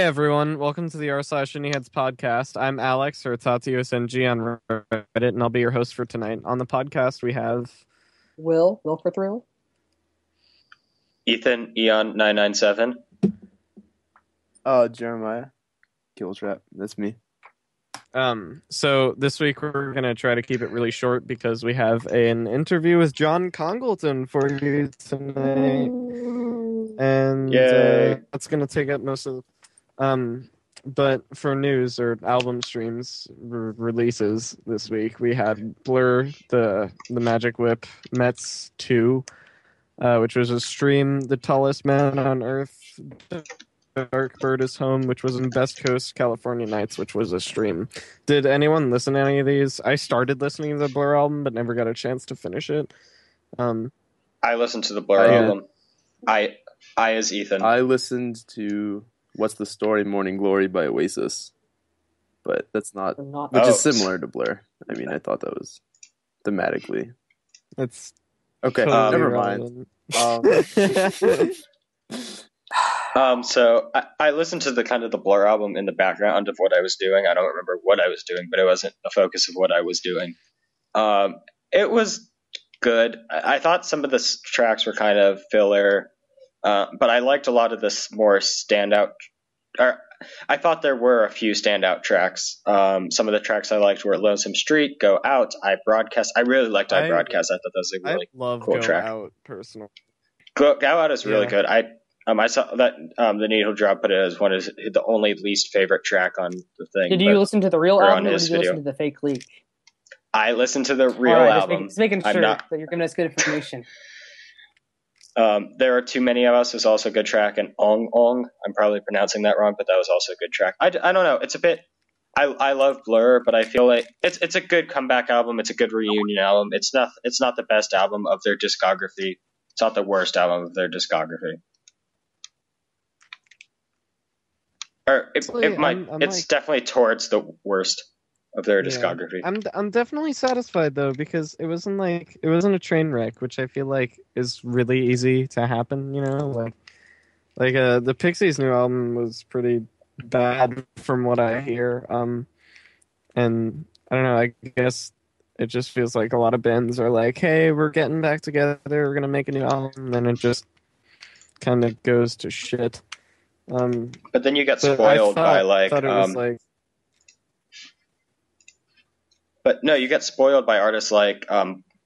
everyone, welcome to the r/Indieheads podcast. I'm Alex, or TatiusNG on Reddit, and I'll be your host for tonight. On the podcast, we have Will for Thrill, Ethan, Eon997. Jeremiah, Killtrap. That's me. So this week we're gonna try to keep it really short because we have an interview with John Congleton for you tonight, and that's gonna take up most of. But for news or album streams releases this week, we had Blur, the Magic Whip, Mets 2, which was a stream, The Tallest Man on Earth, Dark Bird is Home, which was in Best Coast California Nights, which was a stream. Did anyone listen to any of these? I started listening to the Blur album, but never got a chance to finish it. I listened to the Blur album. I as Ethan. I listened to What's the Story? Morning Glory by Oasis, but that's not which is similar to Blur. I mean, I thought that was thematically. It's okay. Totally Never mind. So I listened to the Blur album in the background of what I was doing. I don't remember what I was doing, but it wasn't the focus of what I was doing. It was good. I thought some of the tracks were kind of filler. But I liked a lot of this more standout. I thought there were a few standout tracks. Some of the tracks I liked were Lonesome Street, Go Out, I Broadcast. I really liked I Broadcast. I thought that was a really cool track. Go Out, personally. Go Out is really good. I saw that the Needle Drop put it as one of the only least favorite track on the thing. Did you listen to the real album or did you listen to the fake leak? I listened to the real album. Just making sure that you're giving us good information. There Are Too Many of Us is also a good track, and Ong Ong, I'm probably pronouncing that wrong, but that was also a good track. I don't know, it's a bit, I love Blur, but I feel like it's a good comeback album, it's a good reunion album, it's not the best album of their discography, it's not the worst album of their discography. Or it's definitely towards the worst of their discography. I'm definitely satisfied though, because it wasn't a train wreck, which I feel like is really easy to happen, you know, like the Pixies' new album was pretty bad from what I hear, and I don't know, I guess it just feels like a lot of bands are like, hey, we're getting back together, we're gonna make a new album, and it just kind of goes to shit. But then you get spoiled by But no, you get spoiled by artists like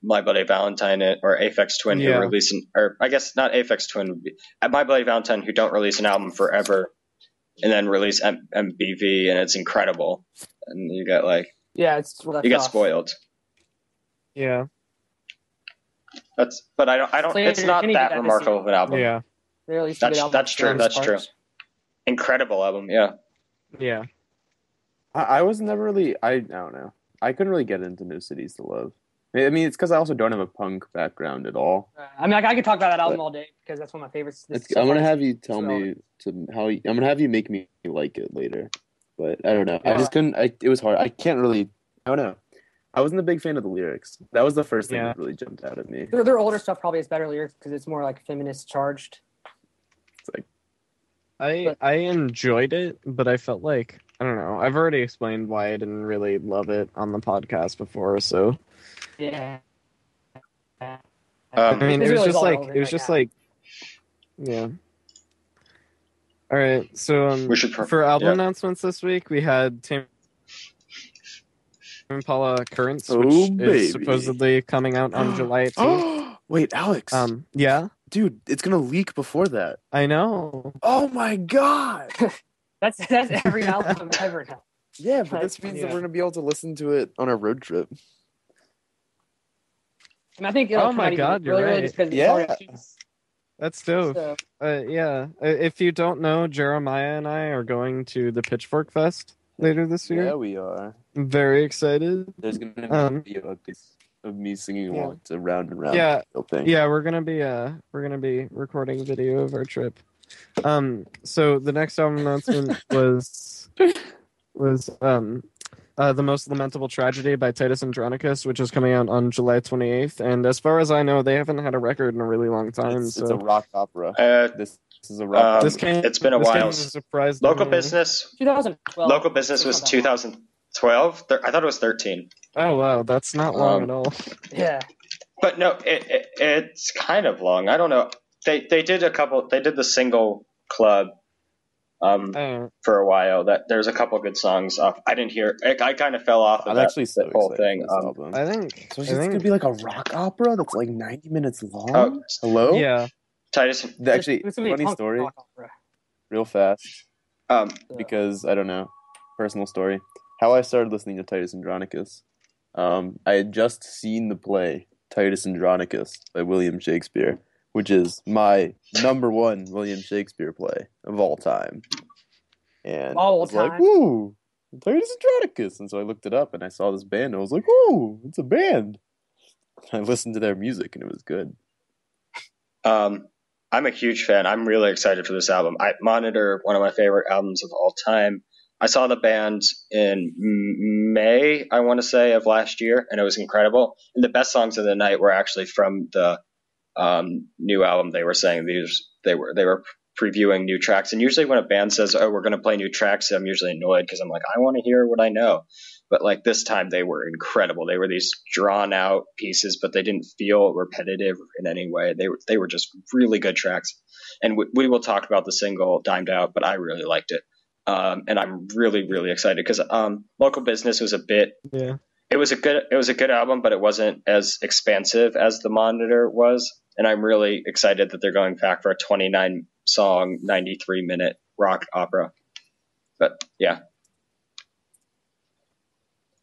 My Bloody Valentine or Aphex Twin who release or I guess not Aphex Twin, My Bloody Valentine who don't release an album forever and then release MBV and it's incredible. And you get you get spoiled. Yeah. But I don't it's not that remarkable of an album. Yeah. That's true. That's true. Incredible album, yeah. Yeah. I was never really I don't know. I couldn't really get into New Cities to Love. I mean, it's because I also don't have a punk background at all. I mean, I could talk about that album all day because that's one of my favorites. I'm gonna have you tell me I'm gonna have you make me like it later. But I don't know. I just couldn't. It was hard. I can't really. I don't know. I wasn't a big fan of the lyrics. That was the first thing that really jumped out at me. Their older stuff probably has better lyrics because it's more like feminist charged. It's like I enjoyed it, but I felt like I don't know. I've already explained why I didn't really love it on the podcast before, so yeah. I mean, it was just like, yeah. All right, so for album announcements this week, we had Tame Impala Currents, which is supposedly coming out on July 18th. Wait, Alex. Yeah? Dude, it's gonna leak before that. I know. Oh my god! that's every album ever now. Yeah, but this means that we're gonna be able to listen to it on our road trip. And I think oh my god, you're right. Yeah, that's dope. So, yeah, if you don't know, Jeremiah and I are going to the Pitchfork Fest later this year. Yeah, we are. I'm very excited. There's gonna be a video of me singing along to Round and Round. Yeah, we're gonna be recording a video of our trip. So the next album announcement was The Most Lamentable Tragedy by Titus Andronicus, which is coming out on July 28th. And as far as I know, they haven't had a record in a really long time. It's a rock opera. This is a rock opera. It's been a while. Local Business 2012. Local Business was 2012. I thought it was 13. Oh, wow. That's not long at all. Yeah. But no, it's kind of long. I don't know. They did the single club for a while. That there's a couple good songs off. I didn't hear. I kind of fell off of that whole thing. I think it's gonna be like a rock opera that's like 90 minutes long. Hello. Yeah. Titus. Actually, funny story. Real fast. Because I don't know. Personal story. How I started listening to Titus Andronicus. I had just seen the play Titus Andronicus by William Shakespeare, which is my number one William Shakespeare play of all time. And I was like, woo, Titus Andronicus. And so I looked it up and I saw this band and I was like, woo, it's a band. I listened to their music and it was good. I'm a huge fan. I'm really excited for this album. Monitor, one of my favorite albums of all time. I saw the band in May, I want to say, of last year, and it was incredible. And the best songs of the night were actually from the new album. They were saying they were previewing new tracks. And usually when a band says, "Oh, we're going to play new tracks," I'm usually annoyed because I'm like, I want to hear what I know. But like this time, they were incredible. They were these drawn out pieces, but they didn't feel repetitive in any way. They were just really good tracks. And we will talk about the single "Dimed Out," but I really liked it. And I'm really, really excited because Local Business was it was a good album, but it wasn't as expansive as The Monitor was. And I'm really excited that they're going back for a 29 song, 93 minute rock opera. But yeah,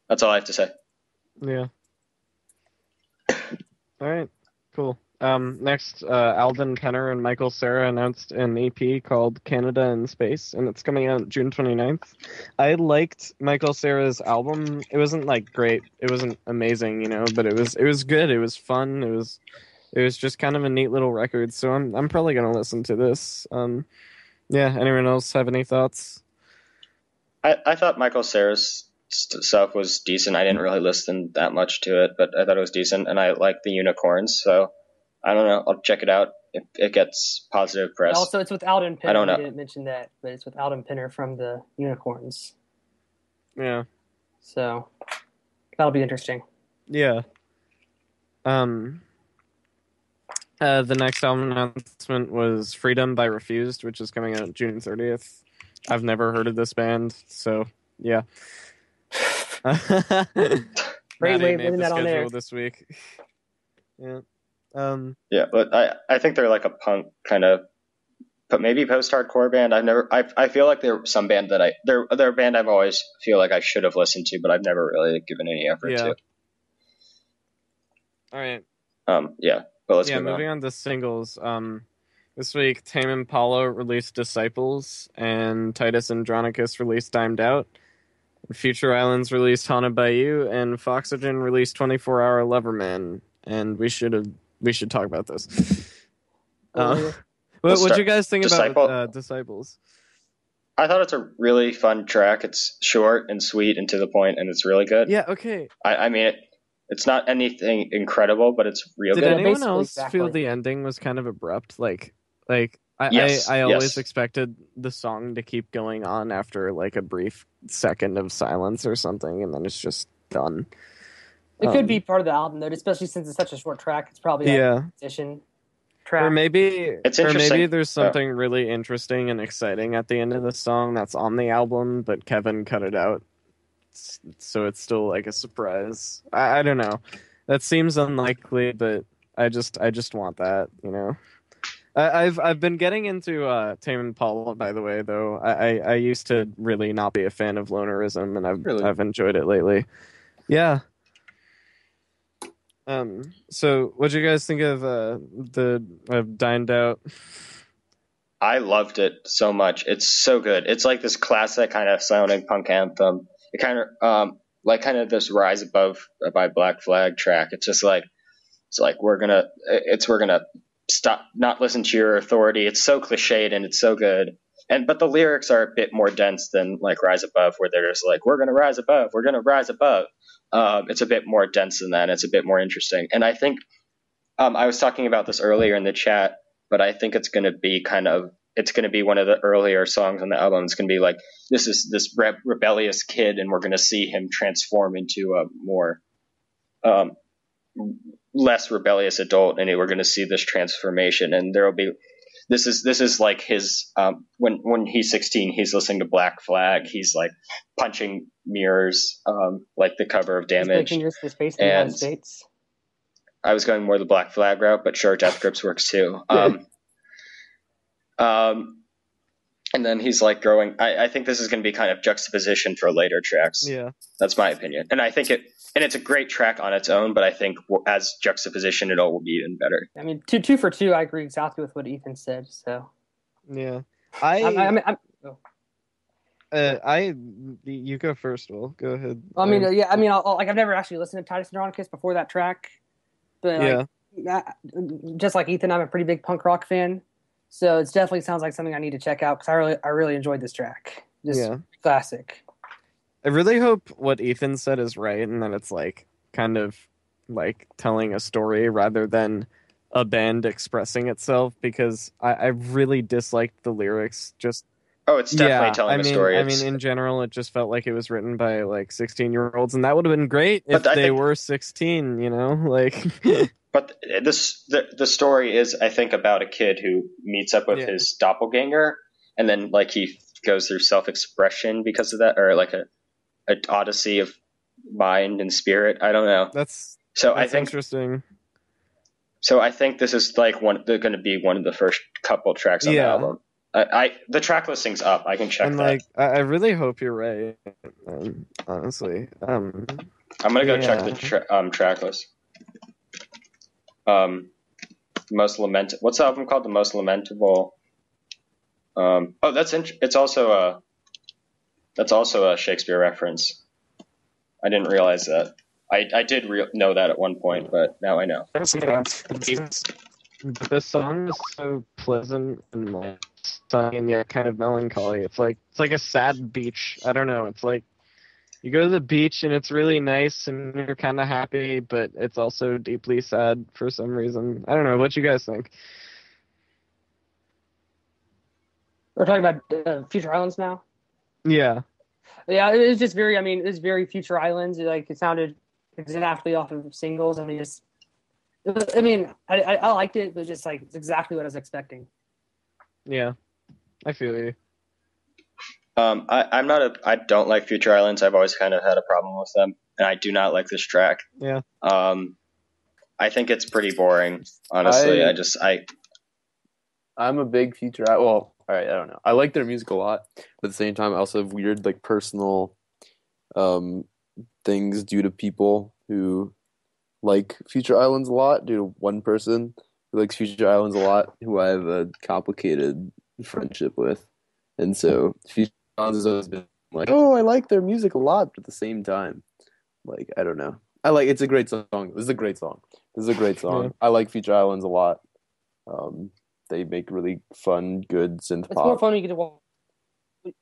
that's all I have to say. Yeah. All right. Cool. Next, Alden Penner and Michael Cera announced an EP called Canada in Space, and it's coming out June 29th. I liked Michael Cera's album. It wasn't like great. It wasn't amazing, but it was good. It was fun. It was just kind of a neat little record. So I'm probably gonna listen to this. Yeah. Anyone else have any thoughts? I thought Michael Cera's stuff was decent. I didn't really listen that much to it, but I thought it was decent, and I like the Unicorns, so I don't know. I'll check it out if it gets positive press. Also, it's with Alden Penner. I don't know. I didn't mention that, but it's with Alden Penner from the Unicorns. Yeah. So that'll be interesting. Yeah. The next album announcement was Freedom by Refused, which is coming out June 30th. I've never heard of this band, so yeah. Great way of putting that on there this week. Yeah. Yeah, but I think they're like a punk kind of, but maybe post-hardcore band. I feel like they're some band that they're a band I've always feel like I should have listened to, but I've never really given any effort to. All right. Yeah, but let's move moving on to singles. This week, Tame Impala released Disciples, and Titus Andronicus released Dimed Out. Future Islands released Haunted by You, and Foxygen released 24-Hour Loverman. And we should talk about this. What'd you guys think about Disciples? I thought it's a really fun track. It's short and sweet and to the point, and it's really good. Yeah, okay. I mean, it's not anything incredible, but it's real good. Did anyone else feel the ending was kind of abrupt? I always expected the song to keep going on after like a brief second of silence or something, and then it's just done. It could be part of the album, though, especially since it's such a short track. It's probably a transition track. Or maybe there's something really interesting and exciting at the end of the song that's on the album, but Kevin cut it out, so it's still like a surprise. I don't know. That seems unlikely, but I just want that, I've been getting into Tame Impala, by the way, though. I used to really not be a fan of lonerism, and I've enjoyed it lately. Yeah. So what'd you guys think of Dimed Out? I loved it so much. It's so good. It's like this classic kind of sounding punk anthem. It kind of this Rise Above by Black Flag track. It's just like we're gonna stop, not listen to your authority. It's so cliched and it's so good. but the lyrics are a bit more dense than like Rise Above, where they're just like, we're gonna rise above, we're gonna rise above. It's a bit more dense than that. It's a bit more interesting, and I think I was talking about this earlier in the chat, but I think it's gonna be one of the earlier songs on the album. It's gonna be like, this is this rebellious kid, and we're gonna see him transform into a more less rebellious adult, and we're gonna see this transformation, and there will be. This is like his when he's 16, he's listening to Black Flag. He's like punching mirrors, like the cover of Damage. He's his face in the United States. I was going more the Black Flag route, but sure, Death Grips works too. And then he's like growing. I think this is going to be kind of juxtaposition for later tracks. Yeah, that's my opinion, and I think it's a great track on its own, but I think as juxtaposition, it all will be even better. I mean, two for two, I agree exactly with what Ethan said. So yeah, you go first. Will go ahead. I mean, I've never actually listened to Titus Andronicus before that track, but just like Ethan, I'm a pretty big punk rock fan. So it definitely sounds like something I need to check out because I really enjoyed this track. Just classic. I really hope what Ethan said is right and that it's like kind of like telling a story rather than a band expressing itself, because I really disliked the lyrics. It's definitely telling a story. I mean, in general, it just felt like it was written by like 16-year-olds, and that would have been great if they were 16. You know, like. But the story is, I think, about a kid who meets up with his doppelganger, and then like he goes through self-expression because of that, or like an odyssey of mind and spirit. I don't know. That's interesting. So I think this is like they're going to be one of the first couple tracks on the album. The track listing's up. I can check and that. Like, I really hope you're right. Honestly, I'm gonna go check the track list. Most lamentable. What's the album called? The Most Lamentable. It's also a Shakespeare reference. I didn't realize that. I did know that at one point, but now I know. The song is so pleasant and like sunny and yet kind of melancholy. It's like a sad beach. I don't know. It's like you go to the beach and it's really nice and you're kind of happy, but it's also deeply sad for some reason. I don't know. What you guys think? We're talking about Future Islands now? Yeah. Yeah, it was just very, it's very Future Islands. Like, it sounded exactly off of singles. I liked it, but just like, it's exactly what I was expecting. Yeah, I feel you. I don't like Future Islands. I've always kind of had a problem with them, and I do not like this track. Yeah. I think it's pretty boring, honestly. I'm a big Future. Well, all right, I don't know. I like their music a lot, but at the same time, I also have weird like personal things due to people who like Future Islands a lot. Due to one person who likes Future Islands a lot, who I have a complicated friendship with, and so Future Islands has always been like, oh, I like their music a lot, but at the same time, like, I don't know. It's a great song. This is a great song. Yeah. I like Future Islands a lot. They make really fun, good synth pop. It's more fun when you get to watch.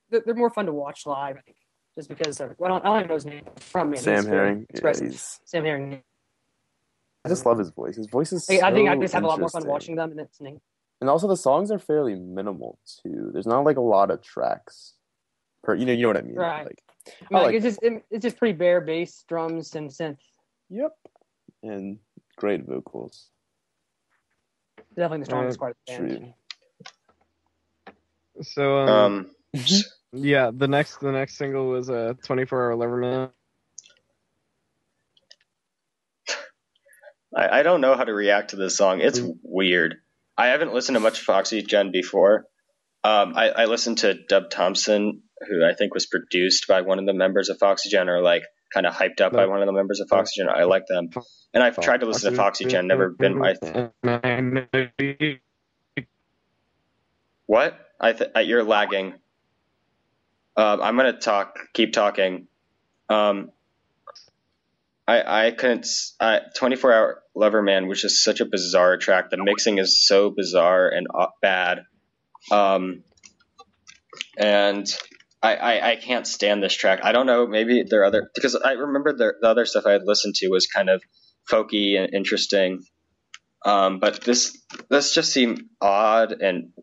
They're more fun to watch live, I think, just because I don't even know his name from me. Sam Herring. Sam Herring. I just love his voice. His voice is so I think I just have a lot more fun watching them and listening. And also the songs are fairly minimal too. There's not like a lot of tracks you know what I mean? Right. It's just pretty bare bass, drums, and synth. Yep. And great vocals. Definitely the strongest part of the band. True. So yeah, the next single was 24 Hour Lover Man. I don't know how to react to this song. It's weird. I haven't listened to much Foxygen before. I listened to Dub Thompson, who I think was produced by one of the members of Foxygen, or like kind of hyped up by one of the members of Foxygen. I like them, and I've tried to listen to Foxygen. Never been my. What? You're lagging. I'm gonna keep talking. I couldn't. 24 Hour Lover Man, which is such a bizarre track. The mixing is so bizarre and bad. and I can't stand this track. I don't know, maybe there are other, because I remember the other stuff I had listened to was kind of folky and interesting, but this just seemed odd, and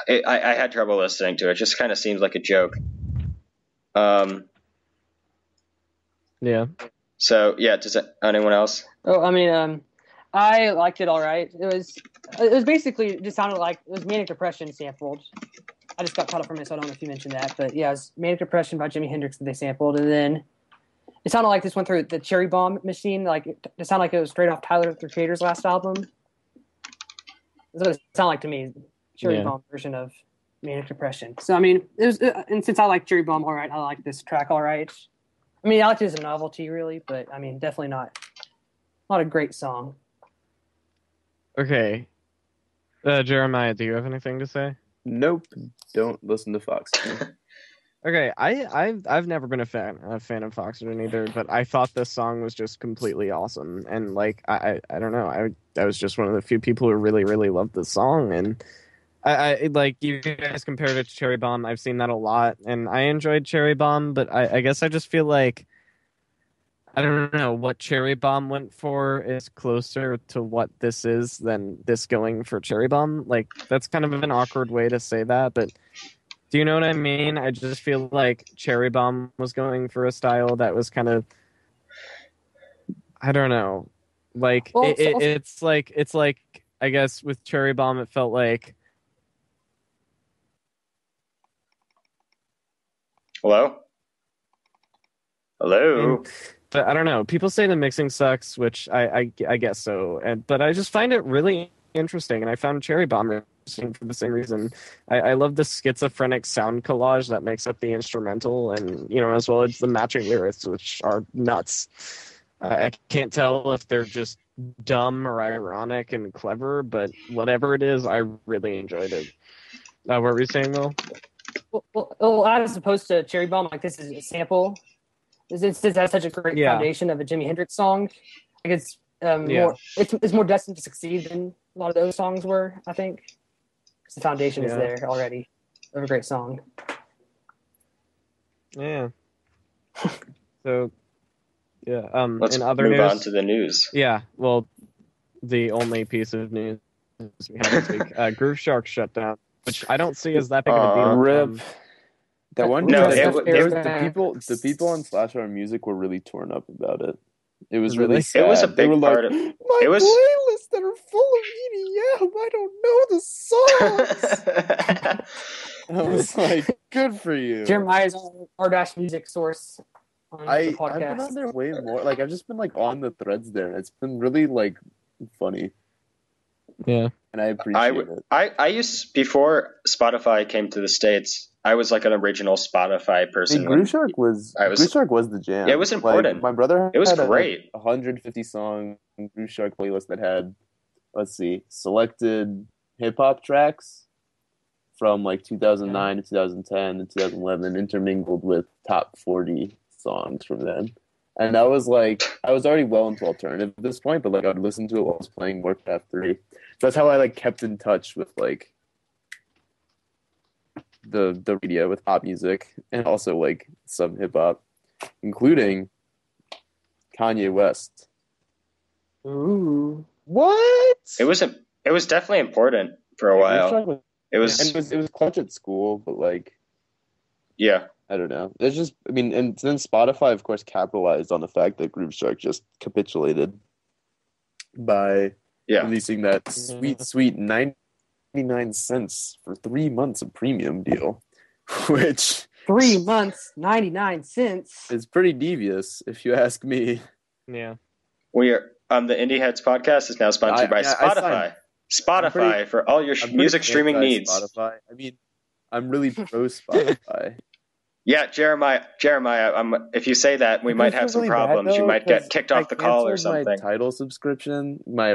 I had trouble listening to it. It just kind of seems like a joke. Yeah. So yeah, does anyone else? Oh, I mean, I liked it all right. It was basically just sounded like it was Manic Depression sampled. I just got caught up from it, so I don't know if you mentioned that, but yeah, it was Manic Depression by Jimi Hendrix that they sampled, and then it sounded like this went through the Cherry Bomb machine. Like it sounded like it was straight off Tyler the Creator's last album. That's what it sounded like to me. Cherry Bomb version of Manic Depression. So I mean, it was, and since I like Cherry Bomb all right, I like this track all right. I mean, I like it as a novelty, really, but I mean, definitely not a great song. Okay, Jeremiah, do you have anything to say? Nope, don't listen to Fox. Okay, I've never been a fan of Foxygen either, but I thought this song was just completely awesome, and like I don't know, I was just one of the few people who really loved the song, and I like you guys compared it to Cherry Bomb. I've seen that a lot, and I enjoyed Cherry Bomb, but I guess I just feel like I don't know what Cherry Bomb went for is closer to what this is than this going for Cherry Bomb. Like that's kind of an awkward way to say that, but do you know what I mean? I just feel like Cherry Bomb was going for a style that was kind of, I don't know, like well, it's like I guess with Cherry Bomb it felt like. Hello. But I don't know. People say the mixing sucks, which I guess so. But I just find it really interesting, and I found Cherry Bomb interesting for the same reason. I love the schizophrenic sound collage that makes up the instrumental, and as well as the matching lyrics, which are nuts. I can't tell if they're just dumb or ironic and clever, but whatever it is, I really enjoyed it. What were you saying, Will? Well, as opposed to Cherry Bomb, like this is a sample. It has such a great foundation of a Jimi Hendrix song. Like it's more destined to succeed than a lot of those songs were, I think. Because the foundation is there already of a great song. Yeah. So, yeah. Let's in other move news, on to the news. Yeah. Well, the only piece of news we have this week, Grooveshark shut down, which I don't see as that big of a deal. Rip. That one, the people on Slasher Music were really torn up about it. It was really really sad. It was a big part of my playlists that are full of EDM. I don't know the songs. I was like, good for you. Jeremiah's our music source on the podcast. I've been on there way more. Like I've just been like on the threads there. It's been really like funny. Yeah, and I appreciate it. I used before Spotify came to the States. I was like an original Spotify person. Grooveshark was the jam. Yeah, it was important. Like, my brother, it was great. 150 song Grooveshark playlist that had, selected hip hop tracks from like 2009 to 2010 and 2011, intermingled with top 40 songs from then. And I was already well into alternative at this point, but like I'd listen to it while I was playing Warcraft 3. So that's how I like kept in touch with like the radio with pop music and also like some hip hop, including Kanye West. Ooh, what? It was definitely important for a while. It was clutch at school, but like, yeah, I don't know. It's just, I mean, and then Spotify, of course, capitalized on the fact that Grooveshark just capitulated by releasing that sweet 99 cents for 3 months of premium deal, which 3 months, 99 cents is pretty devious, if you ask me. Yeah, we are. The Indieheads podcast is now sponsored by Spotify. Spotify for all your music streaming needs. Spotify. I mean, I'm really pro Spotify. Yeah, Jeremiah. If you say that, we might have some problems. You might get kicked off the call or something. My Tidal subscription, my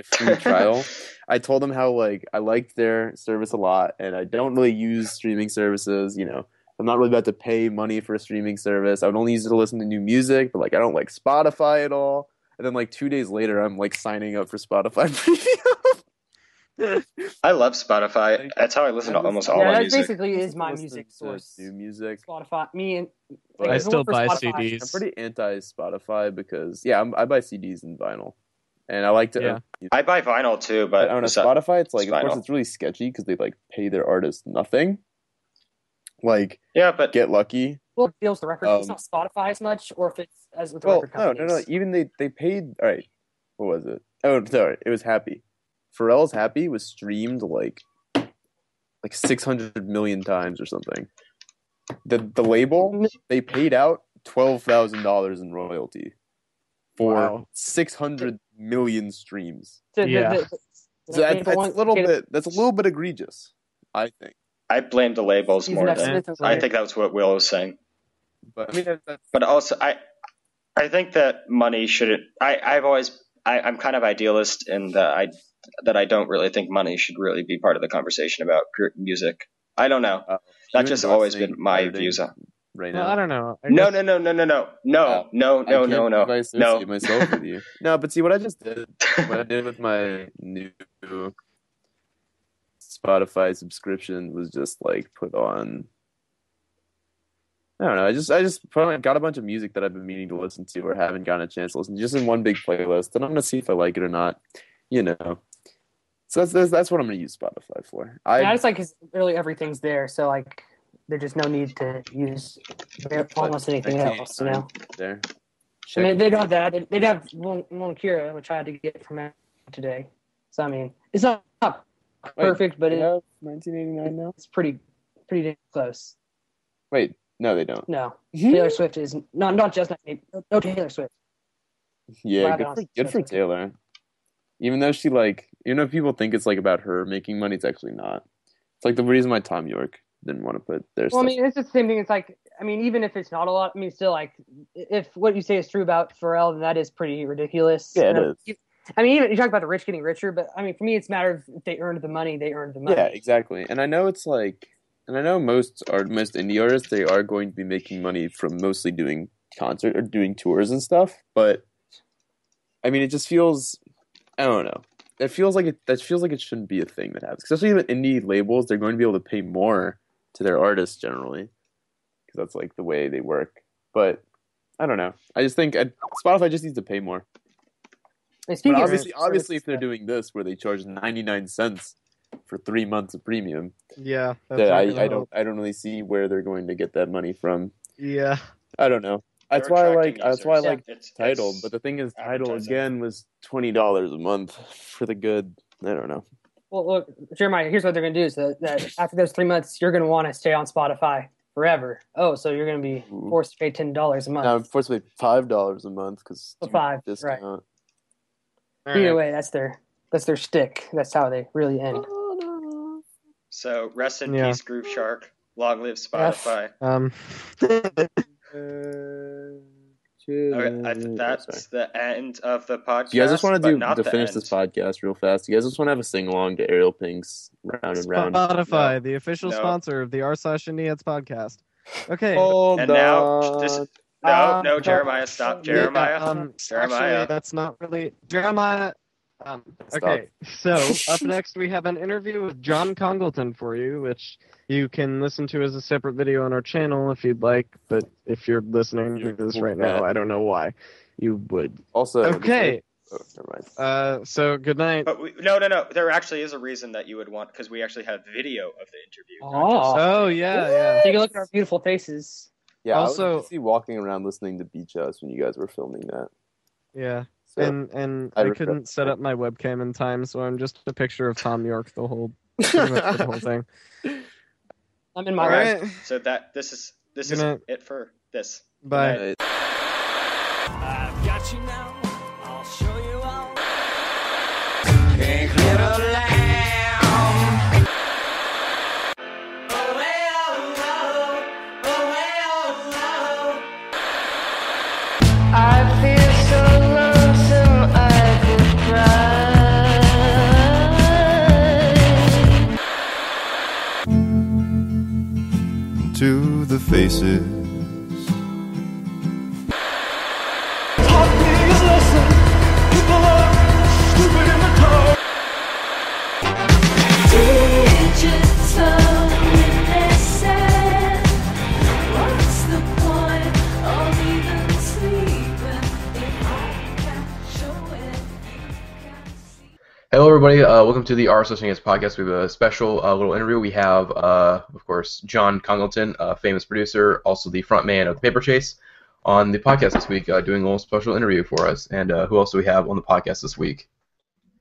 free trial. I told them how like I liked their service a lot, and I don't really use streaming services. I'm not really about to pay money for a streaming service. I would only use it to listen to new music, but like I don't like Spotify at all. And then like 2 days later, I'm like signing up for Spotify Premium. I love Spotify. That's how I listen to almost all my music. Yeah, that basically is my music source. New music. Spotify. I still buy Spotify. CDs. I'm pretty anti-Spotify because I buy CDs and vinyl, and I like to. Yeah. I buy vinyl too, but on Spotify, it's like, vinyl. Of course, it's really sketchy because they like pay their artists nothing. Like, but Get Lucky. Well, it deals the record. It's not Spotify as much, or if it's as with the record companies. No. Even they paid. All right, what was it? Oh, sorry, it was Happy. Pharrell's Happy was streamed like 600 million times or something. The label, they paid out $12,000 in royalty for 600 million streams. So that's a little bit egregious, I think. I blame the labels more than I think that's what Will was saying. But I mean, but also I think that money shouldn't. I'm kind of idealist in that I don't really think money should really be part of the conversation about music. I don't know. That's just always been my views on. Right now, I don't know. No. I myself with you. No, but see what I just did. What I did with my new Spotify subscription was just like put on. I don't know. I just probably got a bunch of music that I've been meaning to listen to or haven't gotten a chance to listen to, just in one big playlist, and I'm gonna see if I like it or not. So that's what I'm gonna use Spotify for. I just like because really everything's there, so like there's just no need to use almost anything else. There. I mean, they don't have that. They'd have one Kira, which I had to get from today. So I mean, it's not perfect, but it's 1989 now. It's pretty damn close. Wait, no, they don't. No, Taylor Swift is not just no Taylor Swift. Yeah, good for Taylor. Even though people think it's like about her making money, it's actually not. It's like the reason why Tom York didn't want to put their stuff. I mean, it's the same thing. It's like, I mean, even if it's not a lot, I mean, still, like, if what you say is true about Pharrell, then that is pretty ridiculous. Yeah, it is. I mean, even you talk about the rich getting richer, but I mean, for me, it's a matter of if they earned the money, they earned the money. Yeah, exactly. And I know most indie artists, they are going to be making money from mostly doing concert or doing tours and stuff. But I mean, it just feels, I don't know. That feels like it shouldn't be a thing that happens. Especially with indie labels, they're going to be able to pay more to their artists generally, because that's like the way they work. But I don't know. I just think Spotify just needs to pay more. But obviously, if they're doing this where they charge 99 cents for 3 months of premium, yeah, I don't really see where they're going to get that money from. Yeah, I don't know. That's why I like Tidal. But the thing is, Tidal again was $20 a month for the good. I don't know. Well, look, Jeremiah, here's what they're going to do: is that after those 3 months, you're going to want to stay on Spotify forever. Oh, so you're going to be forced to pay $10 a month. No, I'm forced to pay $5 a month because $5 discount. Right. Either way, that's their shtick. That's how they really end. So rest in peace, Grooveshark. Long live Spotify. Okay, that's the end of the podcast. You guys just want to finish this podcast real fast? You guys just want to have a sing along to Ariel Pink's Round and Round? Spotify, the official sponsor of the r/Indieheads podcast. Okay. No, Jeremiah, stop, Jeremiah. Jeremiah, actually, that's not really Jeremiah. Okay, so up next we have an interview with John Congleton for you, which you can listen to as a separate video on our channel if you'd like. But if you're listening to this right now, I don't know why you would. Also, okay. Never mind. So good night. But no. There actually is a reason that you would want, because we actually have video of the interview. Oh yeah. Take a look at our beautiful faces. Yeah. Also, I was walking around listening to Beach House when you guys were filming that. Yeah. So, and I couldn't set up my webcam in time, so I'm just a picture of Tom York the whole thing. I'm in my right. So this is it for this. Bye. I've got you now. I'll show you all. I feel so lonesome I could cry. To the faces. Please listen, people are stupid in the car. Hello, everybody. Welcome to the R Associates podcast. We have a special little interview. We have, of course, John Congleton, a famous producer, also the front man of the Paper Chase, on the podcast this week, doing a little special interview for us. And who else do we have on the podcast this week?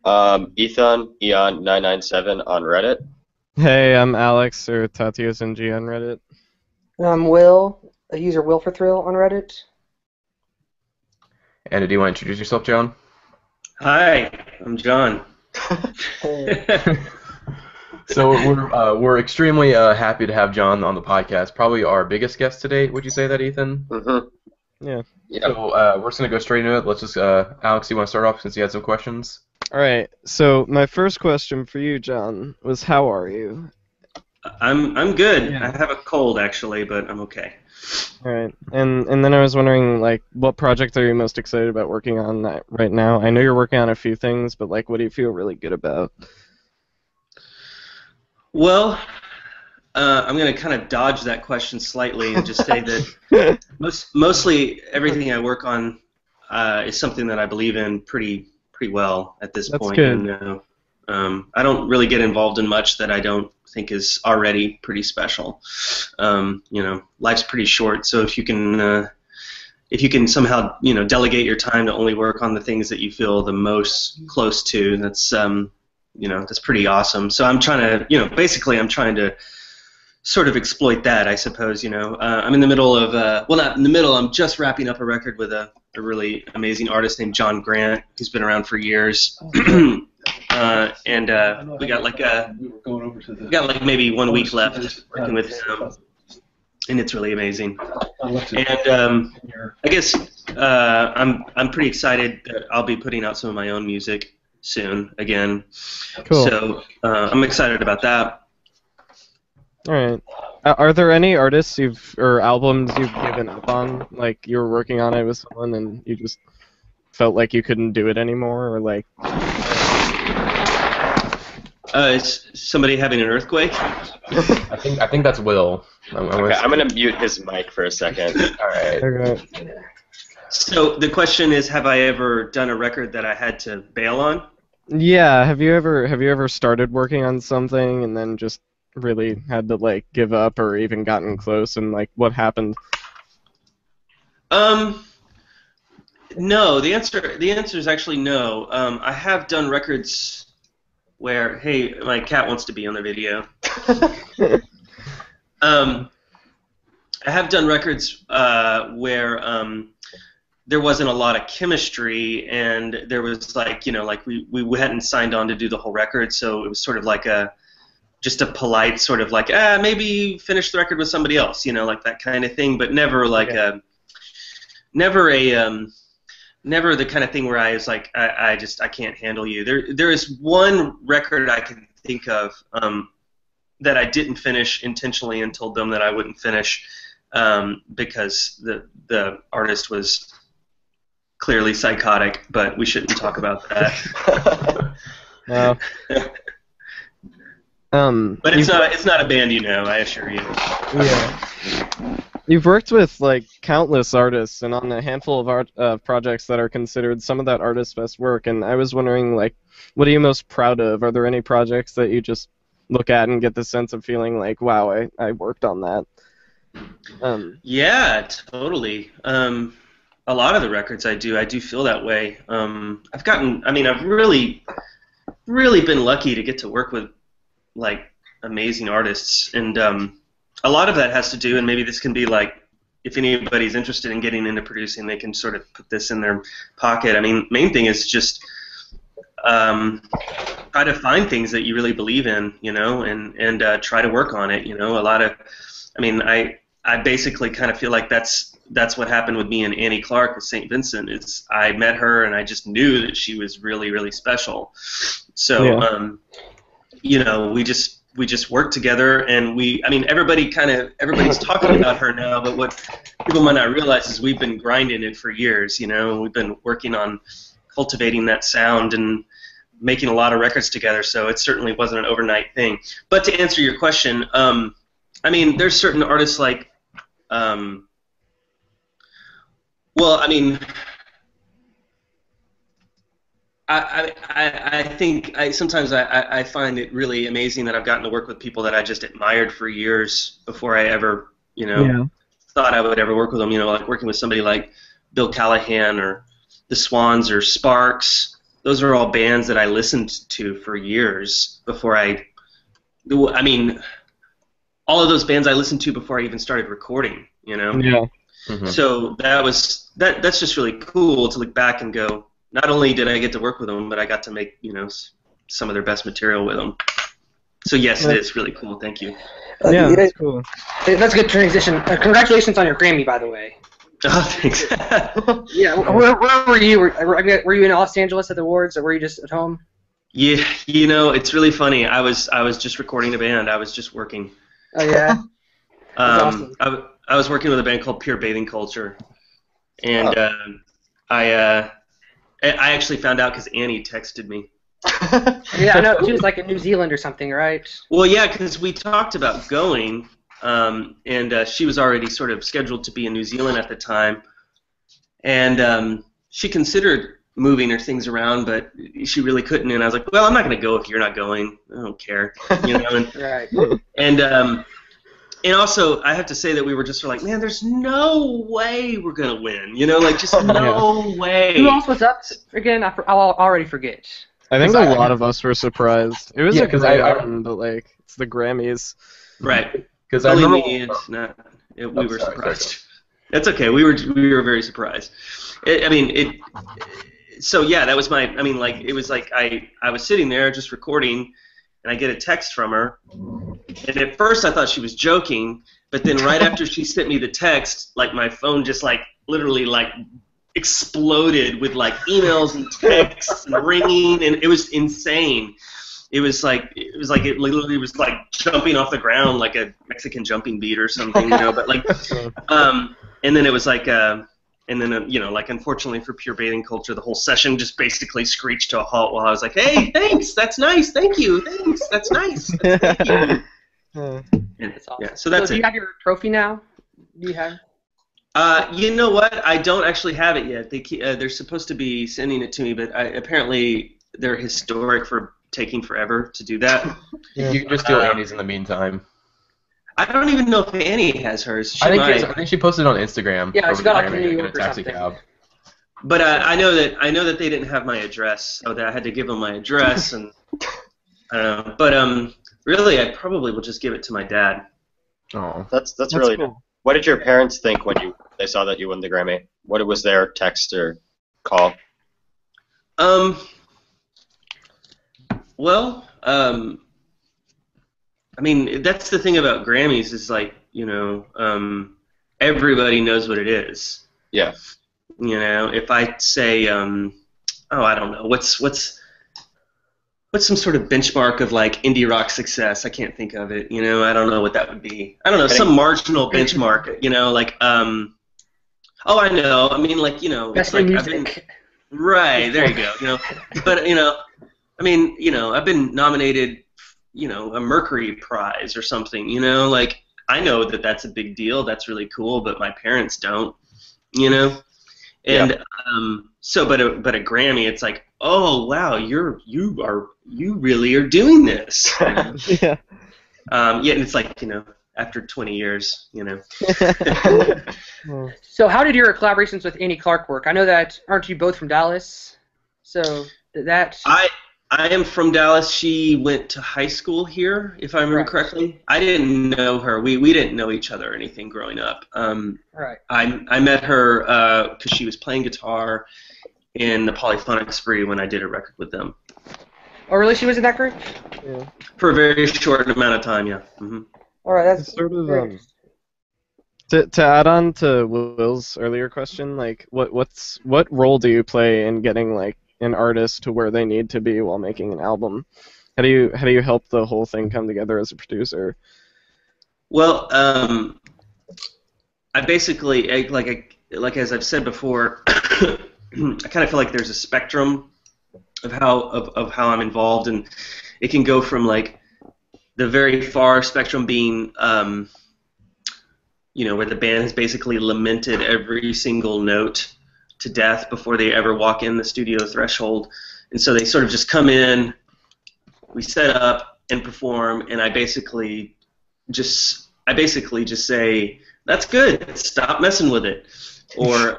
Ethan, Eon997 on Reddit. Hey, I'm Alex, or Titus Andronicus on Reddit. I'm Will, a user Will for Thrill on Reddit. And do you want to introduce yourself, John? Hi, I'm John. So we're extremely happy to have John on the podcast. Probably our biggest guest to date. Would you say that, Ethan? Mm-hmm. Yeah. So we're just gonna go straight into it. Let's just Alex, you want to start off since you had some questions? All right. So my first question for you, John, was how are you? I'm good. Yeah. I have a cold actually, but I'm okay. All right. And then I was wondering, like, what project are you most excited about working on right now? I know you're working on a few things, but like, what do you feel really good about? Well, I'm going to kind of dodge that question slightly and just say that mostly everything I work on is something that I believe in pretty well at this point. Good. And, I don't really get involved in much that I don't think is already pretty special. Life's pretty short, so if you can somehow delegate your time to only work on the things that you feel the most close to, that's pretty awesome. So I'm trying to sort of exploit that, I suppose. I'm in the middle of not in the middle. I'm just wrapping up a record with a really amazing artist named John Grant, who's been around for years. We got maybe 1 week left working with him, and it's really amazing. And I guess I'm pretty excited that I'll be putting out some of my own music soon again. Cool. So I'm excited about that. All right. Are there any artists or albums you've given up on? Like you were working on it with someone and you just felt like you couldn't do it anymore, or like? Is somebody having an earthquake? I think that's Will. Okay, I'm gonna mute his mic for a second. All right. Okay. So the question is, have I ever done a record that I had to bail on? Yeah. Have you ever started working on something and then just really had to like give up, or even gotten close, and like what happened? No. The answer is actually no. I have done records where, hey, my cat wants to be on the video. I have done records where there wasn't a lot of chemistry, and there was we hadn't signed on to do the whole record, so it was sort of like just a polite sort of like, maybe finish the record with somebody else, like that kind of thing, but never never the kind of thing where I was like, I can't handle you. There is one record I can think of that I didn't finish intentionally and told them that I wouldn't finish because the artist was clearly psychotic, but we shouldn't talk about that. No. But it's not a band, I assure you. Yeah. You've worked with like countless artists and on a handful of art projects that are considered some of that artist's best work, and I was wondering, like, what are you most proud of? Are there any projects that you just look at and get the sense of feeling like, wow, I worked on that? Yeah, totally. A lot of the records I do feel that way. I've really been lucky to get to work with like amazing artists, and a lot of that has to do, and maybe this can be like, if anybody's interested in getting into producing, they can sort of put this in their pocket. I mean, main thing is just try to find things that you really believe in, and try to work on it. I basically kind of feel like that's what happened with me and Annie Clark with St. Vincent. Is I met her and I just knew that she was really, really special. So, yeah. We just worked together, and everybody's talking about her now, but what people might not realize is we've been grinding it for years, we've been working on cultivating that sound and making a lot of records together, so it certainly wasn't an overnight thing. But to answer your question, there's certain artists like, I think sometimes I find it really amazing that I've gotten to work with people that I just admired for years before I ever, thought I would ever work with them. Like working with somebody like Bill Callahan or the Swans or Sparks. Those are all bands that I listened to for years before all of those bands I listened to before I even started recording, Yeah. Mm-hmm. So that's just really cool to look back and go, not only did I get to work with them, but I got to make, some of their best material with them. So yes, it is really cool. Thank you. Yeah, that's cool. That's a good transition. Congratulations on your Grammy, by the way. Oh, thanks. Yeah, where were you? Were you in Los Angeles at the awards, or were you just at home? Yeah, it's really funny. I was just recording a band. I was just working. Oh yeah. Awesome. I was working with a band called Pure Bathing Culture, and I actually found out because Annie texted me. Yeah, I know. She was like in New Zealand or something, right? Well, yeah, because we talked about going, and she was already sort of scheduled to be in New Zealand at the time, and she considered moving her things around, but she really couldn't. And I was like, well, I'm not going to go if you're not going. I don't care, Right. And also, I have to say that we were just sort of like, man, there's no way we're going to win. Just no way. Who else was up again? I'll already forget. I think a lot of us were surprised. It was a because great album, but it's the Grammys. Right. Because I remember we were surprised. That's okay. We were very surprised. So yeah, that was my. It was like I was sitting there just recording, and I get a text from her, and at first I thought she was joking, but then right after she sent me the text, my phone just literally exploded with emails and texts and ringing, and it was insane. It was it literally was jumping off the ground like a Mexican jumping beat or something, But and then it was unfortunately for Pure Bathing Culture, the whole session just basically screeched to a halt while I was like, hey, thanks, that's nice, thank you, thanks, that's nice, thank you. That's awesome. Yeah, so that's do you have your trophy now? Do you have? You know what? I don't actually have it yet. They're supposed to be sending it to me, but apparently they're historic for taking forever to do that. You can just steal Annie's in the meantime. I don't even know if Annie has hers. I think she posted on Instagram. Yeah, she got in New York or something. Cab. But I know that they didn't have my address, so that I had to give them my address, and I don't know. But really, I probably will just give it to my dad. Oh, that's really cool. What did your parents think when they saw that you won the Grammy? What was their text or call? Well, that's the thing about Grammys is everybody knows what it is. Yeah. If I say, I don't know, what's some sort of benchmark of indie rock success? I can't think of it. I don't know what that would be. I don't know, some marginal benchmark. Oh, I know. Best it's music. Right, there you go. But I've been nominated, a Mercury Prize or something. I know that that's a big deal. That's really cool, but my parents don't. And but a Grammy, it's like, oh wow, you really are doing this. Yeah. And it's after 20 years, So how did your collaborations with Annie Clark work? I know that, aren't you both from Dallas? So that... I am from Dallas. She went to high school here, if I remember correctly. I didn't know her. We didn't know each other or anything growing up. Right. I met her because she was playing guitar in the Polyphonic Spree when I did a record with them. Oh, really? She was in that group? Yeah. For a very short amount of time, yeah. Mm-hmm. All right, that's sort of to add on to Will's earlier question. What role do you play in getting an artist to where they need to be while making an album? How do you help the whole thing come together as a producer? Well, I basically as I've said before, I kind of feel like there's a spectrum of how I'm involved, and it can go from the very far spectrum being where the band has basically lamented every single note to death before they ever walk in the studio threshold, And so they sort of just come in, we set up and perform, and I basically just say, "That's good. Stop messing with it." Or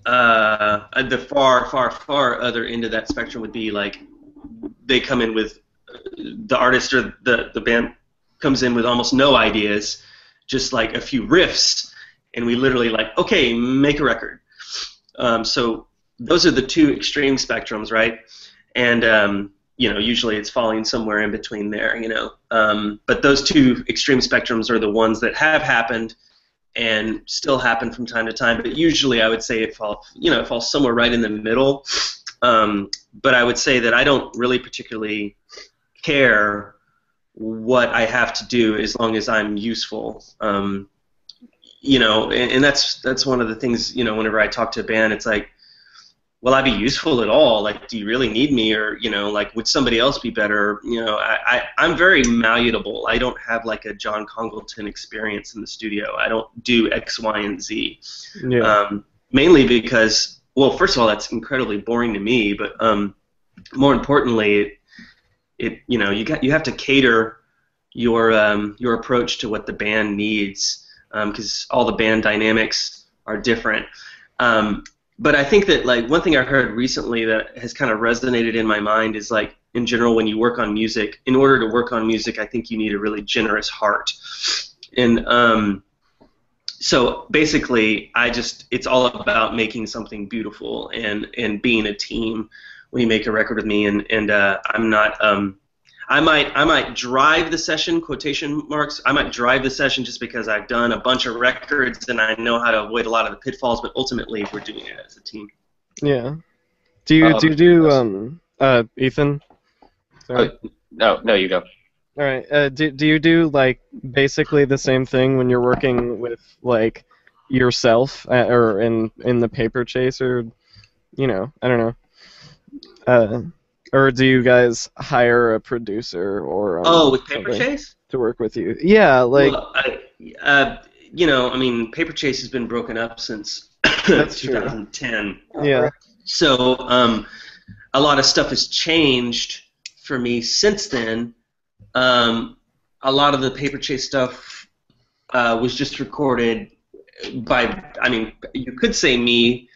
the far other end of that spectrum would be like they come in with the artist or the band comes in with almost no ideas, just like a few riffs, and we literally like, okay, make a record. So those are the two extreme spectrums, right? And usually it's falling somewhere in between there, But those two extreme spectrums are the ones that have happened and still happen from time to time. But usually I would say it falls somewhere right in the middle. But I would say that I don't really particularly care what I have to do as long as I'm useful. And that's one of the things, whenever I talk to a band, it's like, will I be useful at all? Like, do you really need me? Or, like, would somebody else be better? I'm very malleable. I don't have, like, a John Congleton experience in the studio. I don't do X, Y, and Z. Yeah. Mainly because, well, first of all, that's incredibly boring to me, but more importantly, you have to cater your approach to what the band needs, because all the band dynamics are different. But I think that, like, one thing I heard recently that has kind of resonated in my mind is, like, in general, when you work on music, in order to work on music, I think you need a really generous heart. And so basically, it's all about making something beautiful and being a team when you make a record with me. And I'm not. I might drive the session, quotation marks. I might drive the session just because I've done a bunch of records and I know how to avoid a lot of the pitfalls. But ultimately, we're doing it as a team. Yeah. Do you do Ethan? Sorry. No, you go. All right. Do you do like basically the same thing when you're working with like yourself or in the paper chase, or I don't know. Or do you guys hire a producer or with Paper Chase to work with you? Yeah, like well, Paper Chase has been broken up since 2010. Yeah. So a lot of stuff has changed for me since then. A lot of the Paper Chase stuff was just recorded by, you could say me.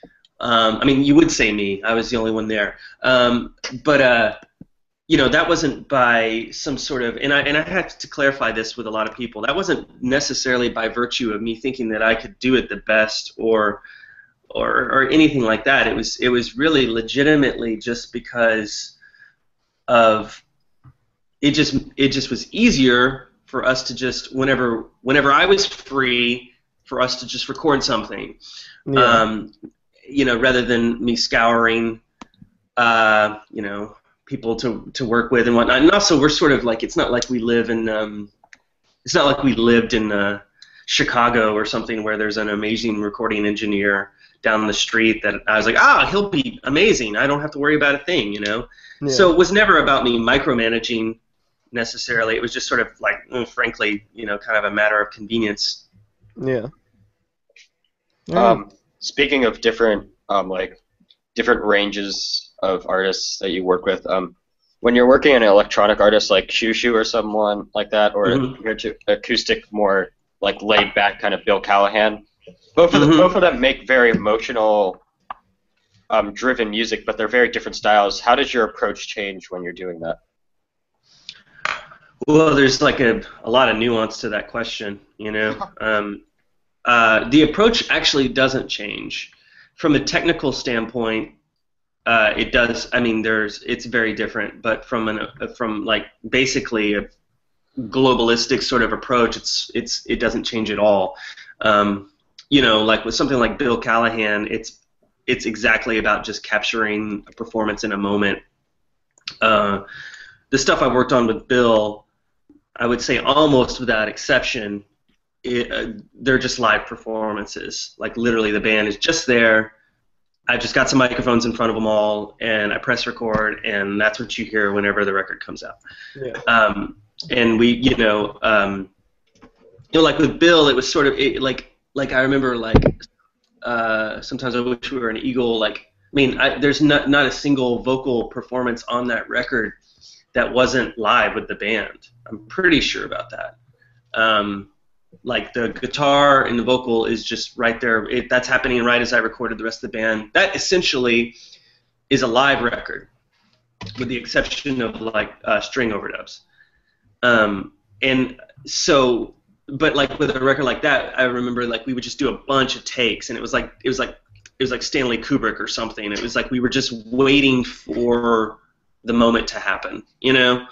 You would say me. I was the only one there. But that wasn't by some sort of, and I had to clarify this with a lot of people. That wasn't necessarily by virtue of me thinking that I could do it the best or anything like that. It was really legitimately just because of it just was easier for us to just whenever I was free for us to just record something. Yeah. Rather than me scouring, people to work with and whatnot. And also, we're sort of like, it's not like we lived in Chicago or something where there's an amazing recording engineer down the street that I was like, he'll be amazing. I don't have to worry about a thing, Yeah. So it was never about me micromanaging necessarily. It was just sort of like, frankly, kind of a matter of convenience. Yeah. Speaking of different ranges of artists that you work with, when you're working on an electronic artist like Shushu or someone like that, or compared to acoustic, more like laid back kind of Bill Callahan, both of them make very emotional, driven music, but they're very different styles. How does your approach change when you're doing that? Well, there's like a lot of nuance to that question, The approach actually doesn't change. From a technical standpoint, it does. It's very different. But from like basically a globalistic sort of approach, it doesn't change at all. Like with something like Bill Callahan, it's exactly about just capturing a performance in a moment. The stuff I worked on with Bill, I would say almost without exception, they're just live performances. Like literally, the band is just there. I just got some microphones in front of them all, and I press record, and that's what you hear whenever the record comes out. Yeah. And we, like with Bill, it was sort of like I remember sometimes I wish we were an eagle. Like mean, there's not a single vocal performance on that record that wasn't live with the band. I'm pretty sure about that. Like the guitar and the vocal is just right there. That's happening right as I recorded the rest of the band. That essentially is a live record, with the exception of like string overdubs. And so, but like with a record like that, I remember like we would just do a bunch of takes, and it was like Stanley Kubrick or something. It was like we were just waiting for the moment to happen. You know,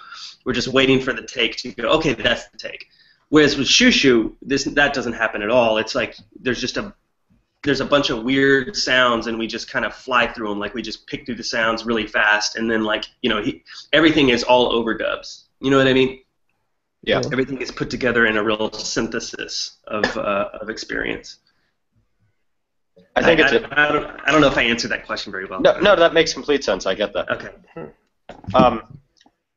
we're just waiting for the take to go. Okay, that's the take. Whereas with Shoo Shoo, that doesn't happen at all. It's like there's a bunch of weird sounds, and we just kind of fly through them. Like we just pick through the sounds really fast, and then like everything is all overdubs. You know what I mean? Yeah. Everything is put together in a real synthesis of experience. I don't know if I answered that question very well. No, that makes complete sense. I get that. Okay.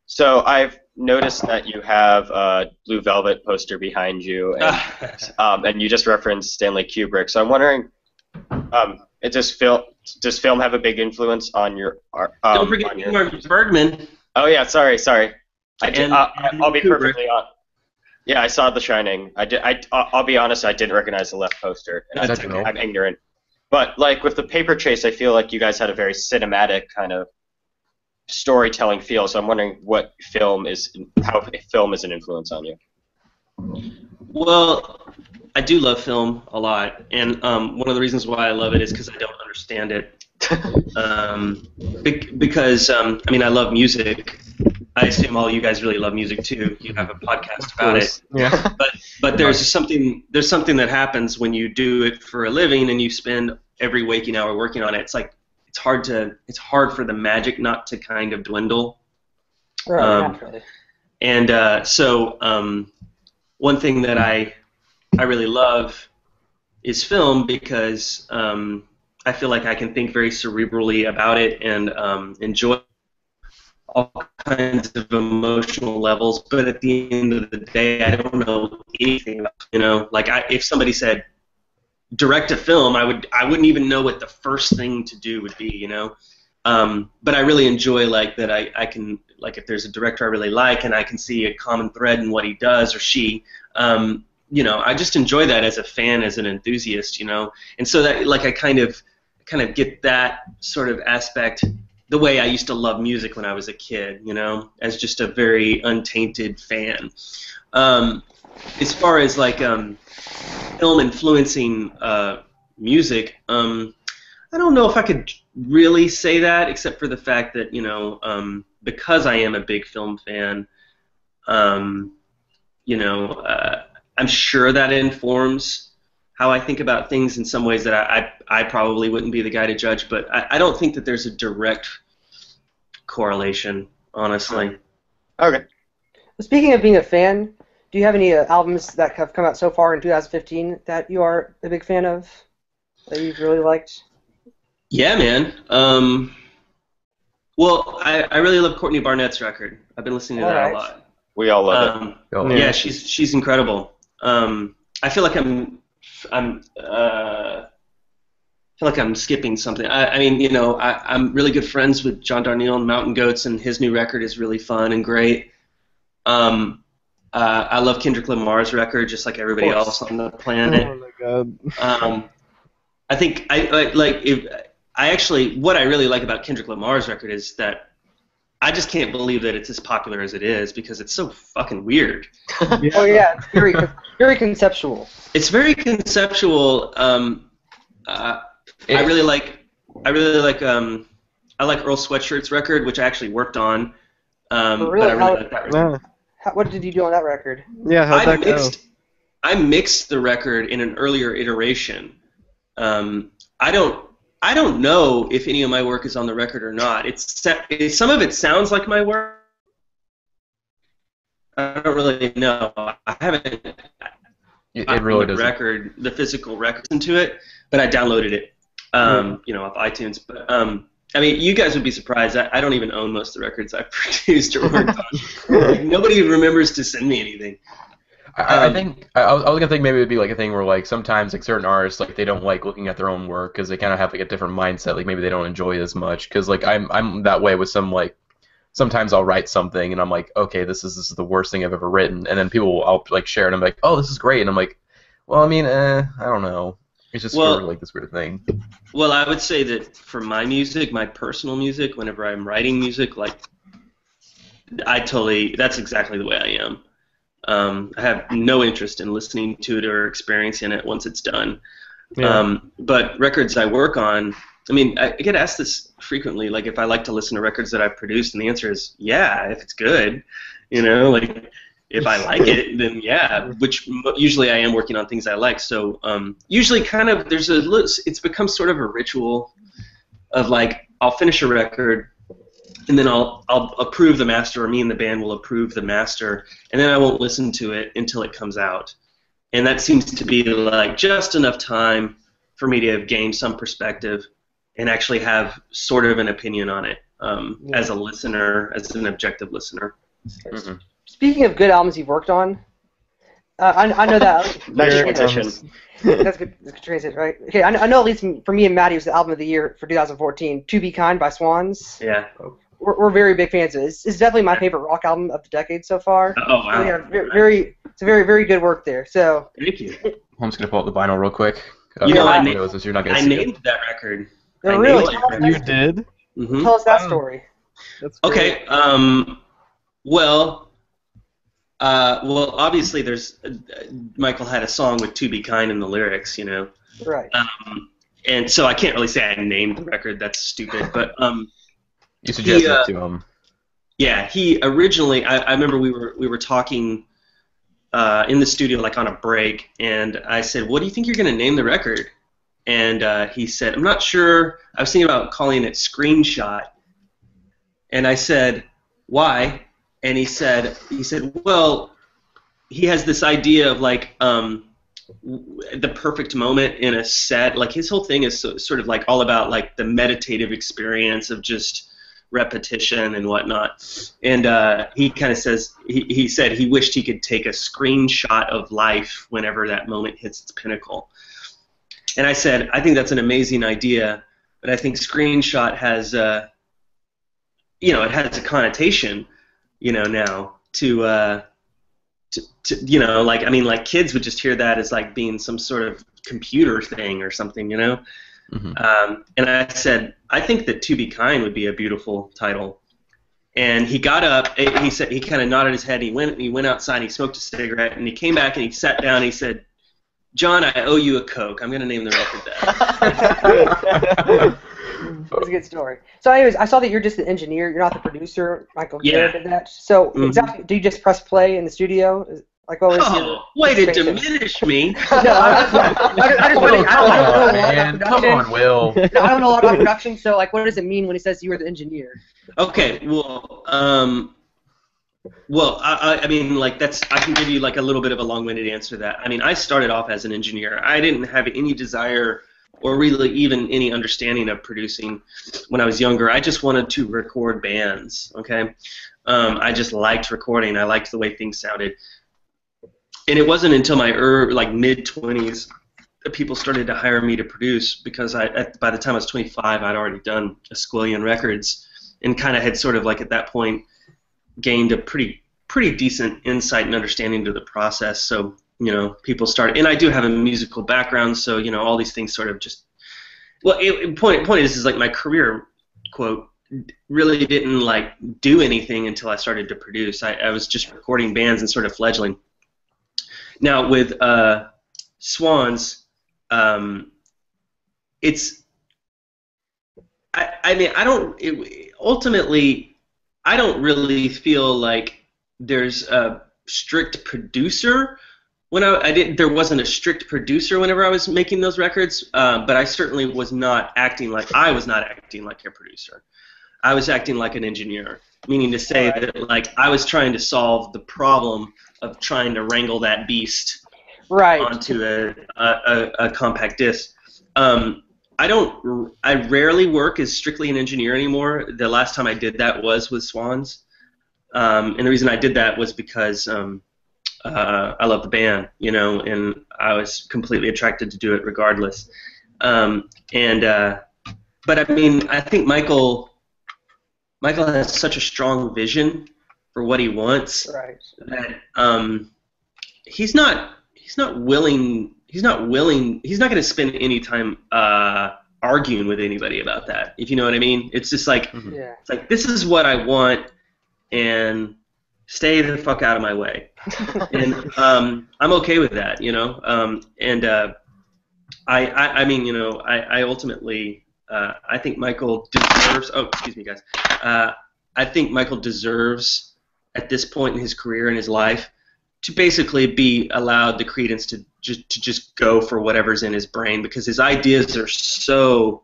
So I've noticed that you have a Blue Velvet poster behind you, and you just referenced Stanley Kubrick. So I'm wondering, does film have a big influence on your art? Don't forget Ingmar Bergman. Oh yeah, sorry. I'll be Kubrick. perfectly honest. Yeah, I saw The Shining. I'll be honest. I didn't recognize the left poster, and I'm ignorant. But like with the Paper Chase, I feel like you guys had a very cinematic kind of storytelling feel. So I'm wondering how film is an influence on you. Well, I do love film a lot, and one of the reasons why I love it is because I don't understand it. Because I mean, I love music. I assume all you guys really love music too. You have a podcast about it. Yeah. But there's something that happens when you do it for a living and you spend every waking hour working on it. It's like it's hard for the magic not to kind of dwindle. Right. So one thing that I really love is film because I feel like I can think very cerebrally about it and enjoy all kinds of emotional levels, but at the end of the day, I don't know anything about, like if somebody said direct a film, I wouldn't even know what the first thing to do would be, but I really enjoy like that I can, like if there's a director I really like and I can see a common thread in what he does or she, I just enjoy that as a fan, as an enthusiast, and so that like I kind of get that sort of aspect the way I used to love music when I was a kid, as just a very untainted fan. As far as like film influencing music, I don't know if I could really say that, except for the fact that because I am a big film fan, I'm sure that informs how I think about things in some ways that I probably wouldn't be the guy to judge, but I don't think that there's a direct correlation, honestly. Okay. Speaking of being a fan, do you have any albums that have come out so far in 2015 that you are a big fan of, that you've really liked? Yeah, man. Well, I really love Courtney Barnett's record. I've been listening to that a lot. We all love it. Yeah, she's incredible. I feel like I'm skipping something. I'm really good friends with John Darnielle and Mountain Goats, and his new record is really fun and great. I love Kendrick Lamar's record, just like everybody else on the planet. Oh my god. I think what I really like about Kendrick Lamar's record is that I just can't believe that it's as popular as it is because it's so fucking weird. Yeah. Oh yeah, it's very very conceptual. It's very conceptual. I like Earl Sweatshirt's record, which I actually worked on. Really? But I really like that record. What did you do on that record? Yeah, how'd that go? I mixed the record in an earlier iteration. I don't know if any of my work is on the record or not. Some of it sounds like my work. I don't really know. I haven't. It really doesn't. The physical record into it, but I downloaded it, off iTunes. But you guys would be surprised. I don't even own most of the records I've produced or worked on. Nobody remembers to send me anything. I think I was gonna think maybe it'd be like a thing where like sometimes like certain artists like they don't like looking at their own work because they kind of have like a different mindset. Like maybe they don't enjoy it as much because like I'm that way with some like sometimes I'll write something and I'm like, okay, this is the worst thing I've ever written, and then I'll like share it and I'm like, oh, this is great, and I'm like, well, I mean, I don't know. It's just sort of like this weird thing. Well, I would say that for my music, my personal music, whenever I'm writing music, like that's exactly the way I am. I have no interest in listening to it or experiencing it once it's done. Yeah. But records I work on, I mean, I get asked this frequently, like if I like to listen to records that I've produced, and the answer is yeah, if it's good, like if I like it, then yeah, which usually I am working on things I like. So usually kind of it's become sort of a ritual of like I'll finish a record, and then I'll approve the master, or me and the band will approve the master, and then I won't listen to it until it comes out. And that seems to be like just enough time for me to gain some perspective and actually have sort of an opinion on it as a listener, as an objective listener. Mm-hmm. Speaking of good albums you've worked on, I know that. Nice transition. That's good transition, right? Okay, I know at least for me and Matty, it was the album of the year for 2014, "To Be Kind" by Swans. Yeah. We're very big fans of it. It's definitely my favorite rock album of the decade so far. Oh, wow. Yeah, it's a very, very good work there. So. Thank you. I'm just going to pull up the vinyl real quick. I named that record. Oh, really? You did? Mm-hmm. Tell us that story. That's okay. Well, obviously Michael had a song with "To Be Kind" in the lyrics, Right. And so I can't really say I named the record. That's stupid. But you suggested it to him. Yeah, he originally. I remember we were talking in the studio like on a break, and I said, "What do you think you're going to name the record?" And he said, "I'm not sure. I was thinking about calling it Screenshot." And I said, "Why?" And he said, well, he has this idea of like the perfect moment in a set. Like his whole thing is sort of like all about like the meditative experience of just repetition and whatnot. And he kind of says, he said he wished he could take a screenshot of life whenever that moment hits its pinnacle. And I said, I think that's an amazing idea, but I think screenshot has, it has a connotation. Now to like kids would just hear that as like being some sort of computer thing or something, Mm-hmm. And I said, I think that "To Be Kind" would be a beautiful title. And he got up, he said, he kind of nodded his head, he went outside, he smoked a cigarette, and he came back and he sat down and he said, "John, I owe you a Coke. I'm going to name the record that." That's a good story. So anyways, I saw that you're just the engineer. You're not the producer. Michael Garrett did that. So exactly, do you just press play in the studio? Like, what was way to diminish me. I Come on, Will. I don't know a lot about production, so like, what does it mean when he says you were the engineer? Okay, I mean, like I can give you like a little bit of a long-winded answer to that. I mean, I started off as an engineer. I didn't have any desire or really even any understanding of producing when I was younger. I just wanted to record bands, okay? I just liked recording. I liked the way things sounded. And it wasn't until my mid-20s that people started to hire me to produce, because by the time I was 25, I'd already done a squillion records and kind of had sort of like at that point gained a pretty decent insight and understanding to the process. So people started, and I do have a musical background, so all these things sort of just. Well, point is like my career, quote, really didn't like do anything until I started to produce. I was just recording bands and sort of fledgling. Now with Swans, it's. Ultimately, I don't really feel like there's a strict producer. There wasn't a strict producer whenever I was making those records, but I certainly was not acting like a producer. I was acting like an engineer, meaning to say that like I was trying to solve the problem of trying to wrangle that beast onto a compact disc. I rarely work as strictly an engineer anymore. The last time I did that was with Swans, and the reason I did that was because I love the band, you know, and I was completely attracted to do it regardless. But I mean, I think Michael has such a strong vision for what he wants that he's not willing. He's not going to spend any time arguing with anybody about that. If you know what I mean, it's just like it's like, this is what I want, and stay the fuck out of my way. And I'm okay with that, you know. I mean, you know, I ultimately. I think Michael deserves. Oh, excuse me, guys. I think Michael deserves, at this point in his career and his life, to basically be allowed the credence to just go for whatever's in his brain, because his ideas are so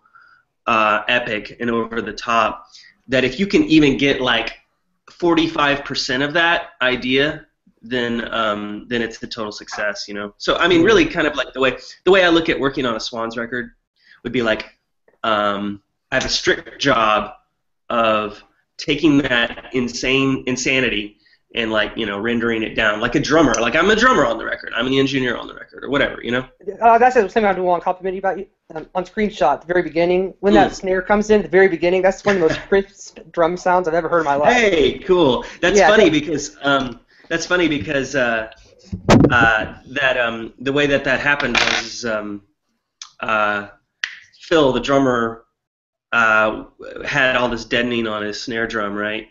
epic and over the top that if you can even get like 45% of that idea, then it's a total success, you know. So I mean, really, kind of like the way I look at working on a Swans record would be like. I have a strict job of taking that insanity and, like, you know, rendering it down like a drummer. Like, I'm a drummer on the record. I'm the engineer on the record, or whatever, you know? That's something I want to compliment you about. On screenshot at the very beginning, when that snare comes in at the very beginning, that's one of the most crisp drum sounds I've ever heard in my life. Hey, cool. That's funny because the way that happened was Phil, the drummer, had all this deadening on his snare drum, right?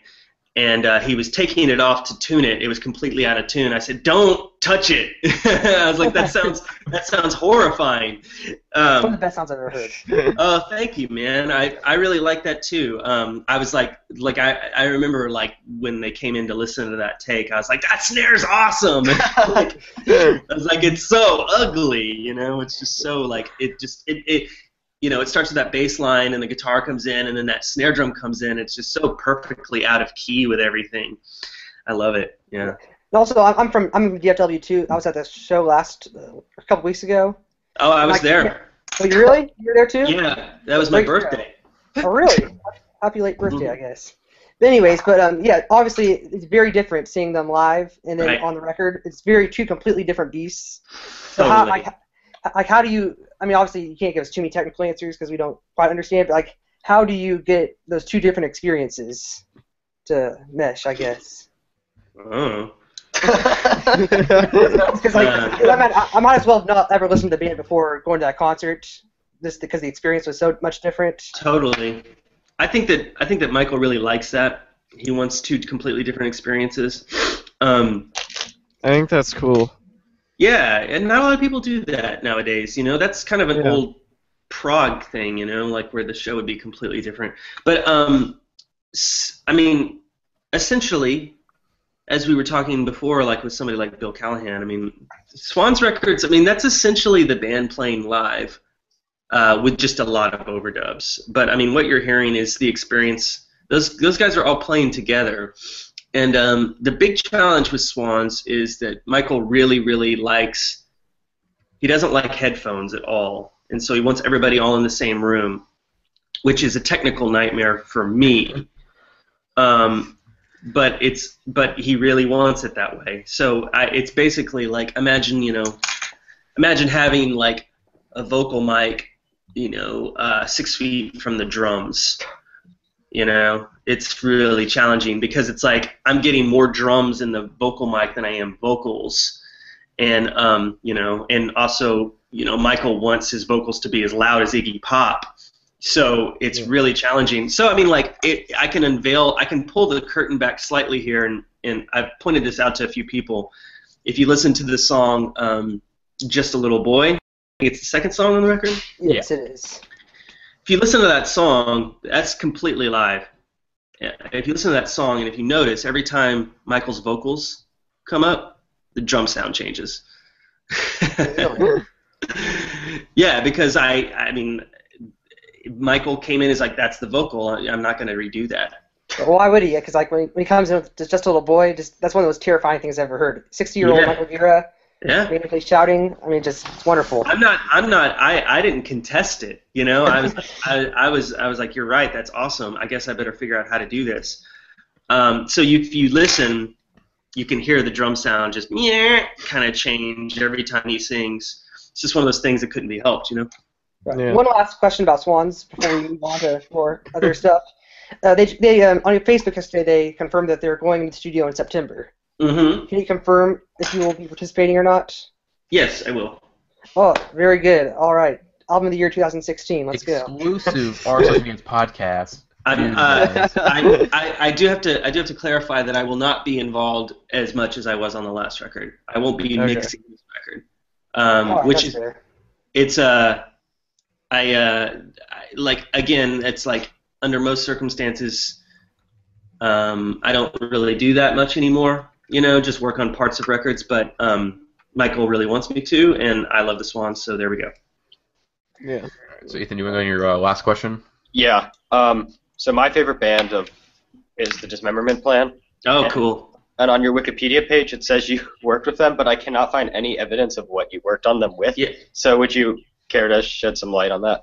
And he was taking it off to tune it. It was completely out of tune. I said, "Don't touch it." I was like, "That sounds horrifying." One of the best sounds I've ever heard. Oh, thank you, man. I really like that too. I was like I remember, like, when they came in to listen to that take, I was like, "That snare's awesome." I was like, "It's so ugly," you know. It's just so, like, it you know, it starts with that bass line, and the guitar comes in, and then that snare drum comes in. It's just so perfectly out of key with everything. I love it. Yeah. And also, I'm from DFW too. I was at the show a couple weeks ago. Oh, I was there. Oh, you really? You were there too? Yeah, that was my birthday. Oh, really? Happy late birthday, I guess. But anyways, yeah, obviously it's very different seeing them live and then on the record. It's two completely different beasts. So totally. how do you? I mean, obviously you can't give us too many technical answers because we don't quite understand. But like, how do you get those two different experiences to mesh? I guess. Oh. Because I might as well have not ever listened to the band before going to that concert, just because the experience was so much different. Totally. I think that Michael really likes that. He wants two completely different experiences. I think that's cool. Yeah, and not a lot of people do that nowadays. You know, that's kind of an old prog thing, you know, like where the show would be completely different. But I mean, essentially, as we were talking before, like with somebody like Bill Callahan, I mean, Swans Records, I mean, that's essentially the band playing live with just a lot of overdubs. But I mean, what you're hearing is the experience. Those guys are all playing together. And the big challenge with Swans is that Michael really, really likes, he doesn't like headphones at all. And so he wants everybody all in the same room, which is a technical nightmare for me. But he really wants it that way. So it's basically like, imagine having like a vocal mic, 6 feet from the drums. You know, it's really challenging because it's like I'm getting more drums in the vocal mic than I am vocals, and and also Michael wants his vocals to be as loud as Iggy Pop, so it's really challenging. So I mean, like I can pull the curtain back slightly here, and I've pointed this out to a few people. If you listen to the song "Just a Little Boy," it's the second song on the record. Yes, it is. If you listen to that song, that's completely live. If you listen to that song, and if you notice, every time Michael's vocals come up, the drum sound changes. Yeah, because I mean, Michael came in as like, that's the vocal. I'm not going to redo that. Well, why would he? Because like when he comes in with Just a Little Boy, that's one of the most terrifying things I've ever heard. 60-year-old Michael Gira. Yeah. Basically shouting. I mean, it's wonderful. I didn't contest it. I was like, you're right. That's awesome. I guess I better figure out how to do this. So if you listen, you can hear the drum sound just kind of change every time he sings. It's just one of those things that couldn't be helped, you know. Right. Yeah. One last question about Swans before we move on to more other stuff. They on your Facebook yesterday they confirmed that they're going into the studio in September. Mm-hmm. Can you confirm if you will be participating or not? Yes, I will. Oh, very good. All right. Album of the year 2016. Let's go. Exclusive Arsenal Fans podcast. I do have to clarify that I will not be involved as much as I was on the last record. I won't be mixing this record, which is fair. It's like again, it's like under most circumstances, I don't really do that much anymore. You know, just work on parts of records. But Michael really wants me to, and I love the Swans, so there we go. Yeah. So Ethan, you want to go on your last question? Yeah. So my favorite band is the Dismemberment Plan. Oh, cool. And on your Wikipedia page, it says you worked with them, but I cannot find any evidence of what you worked on them with. Yeah. So would you care to shed some light on that?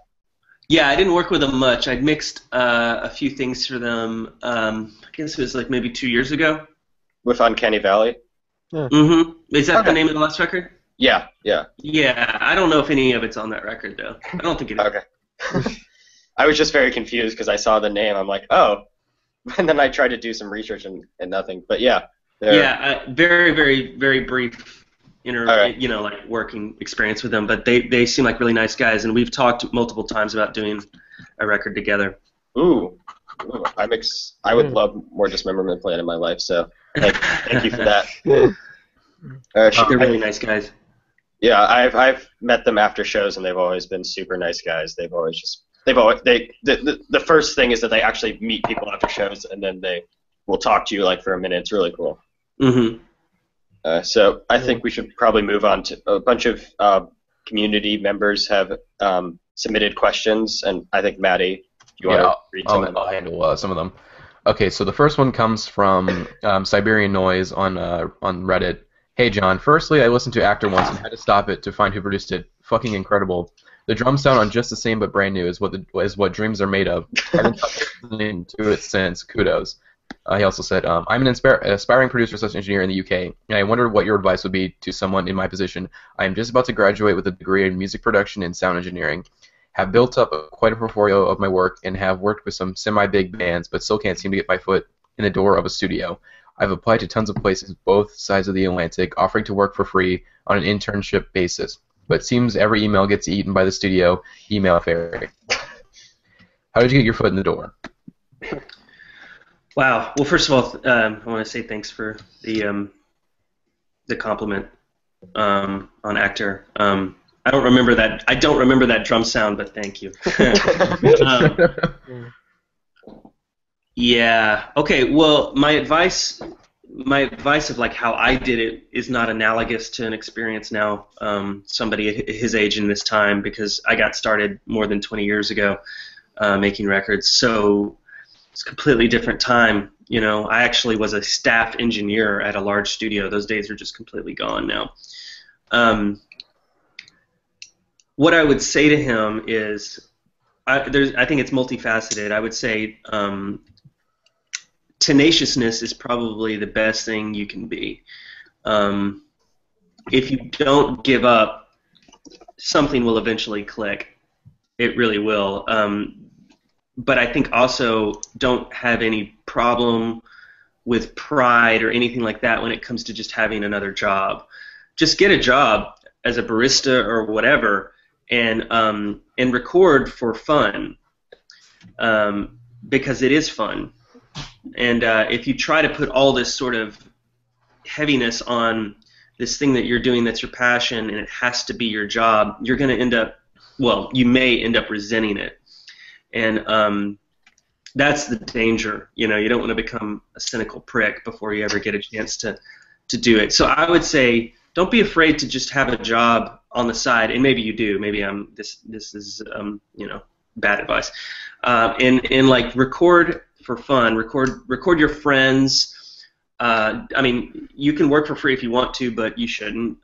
Yeah, I didn't work with them much. I'd mixed a few things for them. I guess it was like maybe 2 years ago. With Uncanny Valley? Yeah. Mm-hmm. Is that the name of the last record? Yeah, yeah. Yeah, I don't know if any of it's on that record, though. I don't think it is. Okay. I was just very confused because I saw the name. I'm like, oh. And then I tried to do some research and nothing. But yeah. Yeah, very, very, very brief, like working experience with them. But they seem like really nice guys, and we've talked multiple times about doing a record together. Ooh. I would love more Dismemberment Plan in my life, so thank you for that. They're really nice guys. Yeah, I've met them after shows, and they've always been super nice guys. The first thing is that they actually meet people after shows, and then they will talk to you like for a minute. It's really cool. Mm-hmm. So I think we should probably move on to a bunch of community members have submitted questions, and I think Matty, you want to read some of them? I'll handle some of them. Okay, so the first one comes from Siberian Noise on Reddit. Hey John, firstly, I listened to Actor once and had to stop it to find who produced it. Fucking incredible. The drums sound on Just the Same but Brand New is what dreams are made of. I haven't stopped listening to it since. Kudos. He also said, I'm an aspiring producer/engineer in the UK, and I wondered what your advice would be to someone in my position. I am just about to graduate with a degree in music production and sound engineering. Have built up quite a portfolio of my work and have worked with some semi-big bands, but still can't seem to get my foot in the door of a studio. I've applied to tons of places, both sides of the Atlantic, offering to work for free on an internship basis, but seems every email gets eaten by the studio email fairy. How did you get your foot in the door? Wow. Well, first of all, I want to say thanks for the compliment on Actor. I don't remember that drum sound, but thank you. Yeah. Okay. Well, my advice of like how I did it is not analogous to an experience now. Somebody at his age in this time, because I got started more than 20 years ago making records. So it's a completely different time. You know, I actually was a staff engineer at a large studio. Those days are just completely gone now. What I would say to him is, I think it's multifaceted. I would say tenaciousness is probably the best thing you can be. If you don't give up, something will eventually click. It really will. But I think also don't have any problem with pride or anything like that when it comes to just having another job. Just get a job as a barista or whatever, and record for fun, because it is fun. And if you try to put all this sort of heaviness on this thing that you're doing that's your passion and it has to be your job, you're going to end up, well, you may end up resenting it. And that's the danger. You know, you don't want to become a cynical prick before you ever get a chance to do it. So I would say don't be afraid to just have a job on the side, and maybe you do. Maybe this is bad advice. And like record for fun. Record your friends. I mean, you can work for free if you want to, but you shouldn't.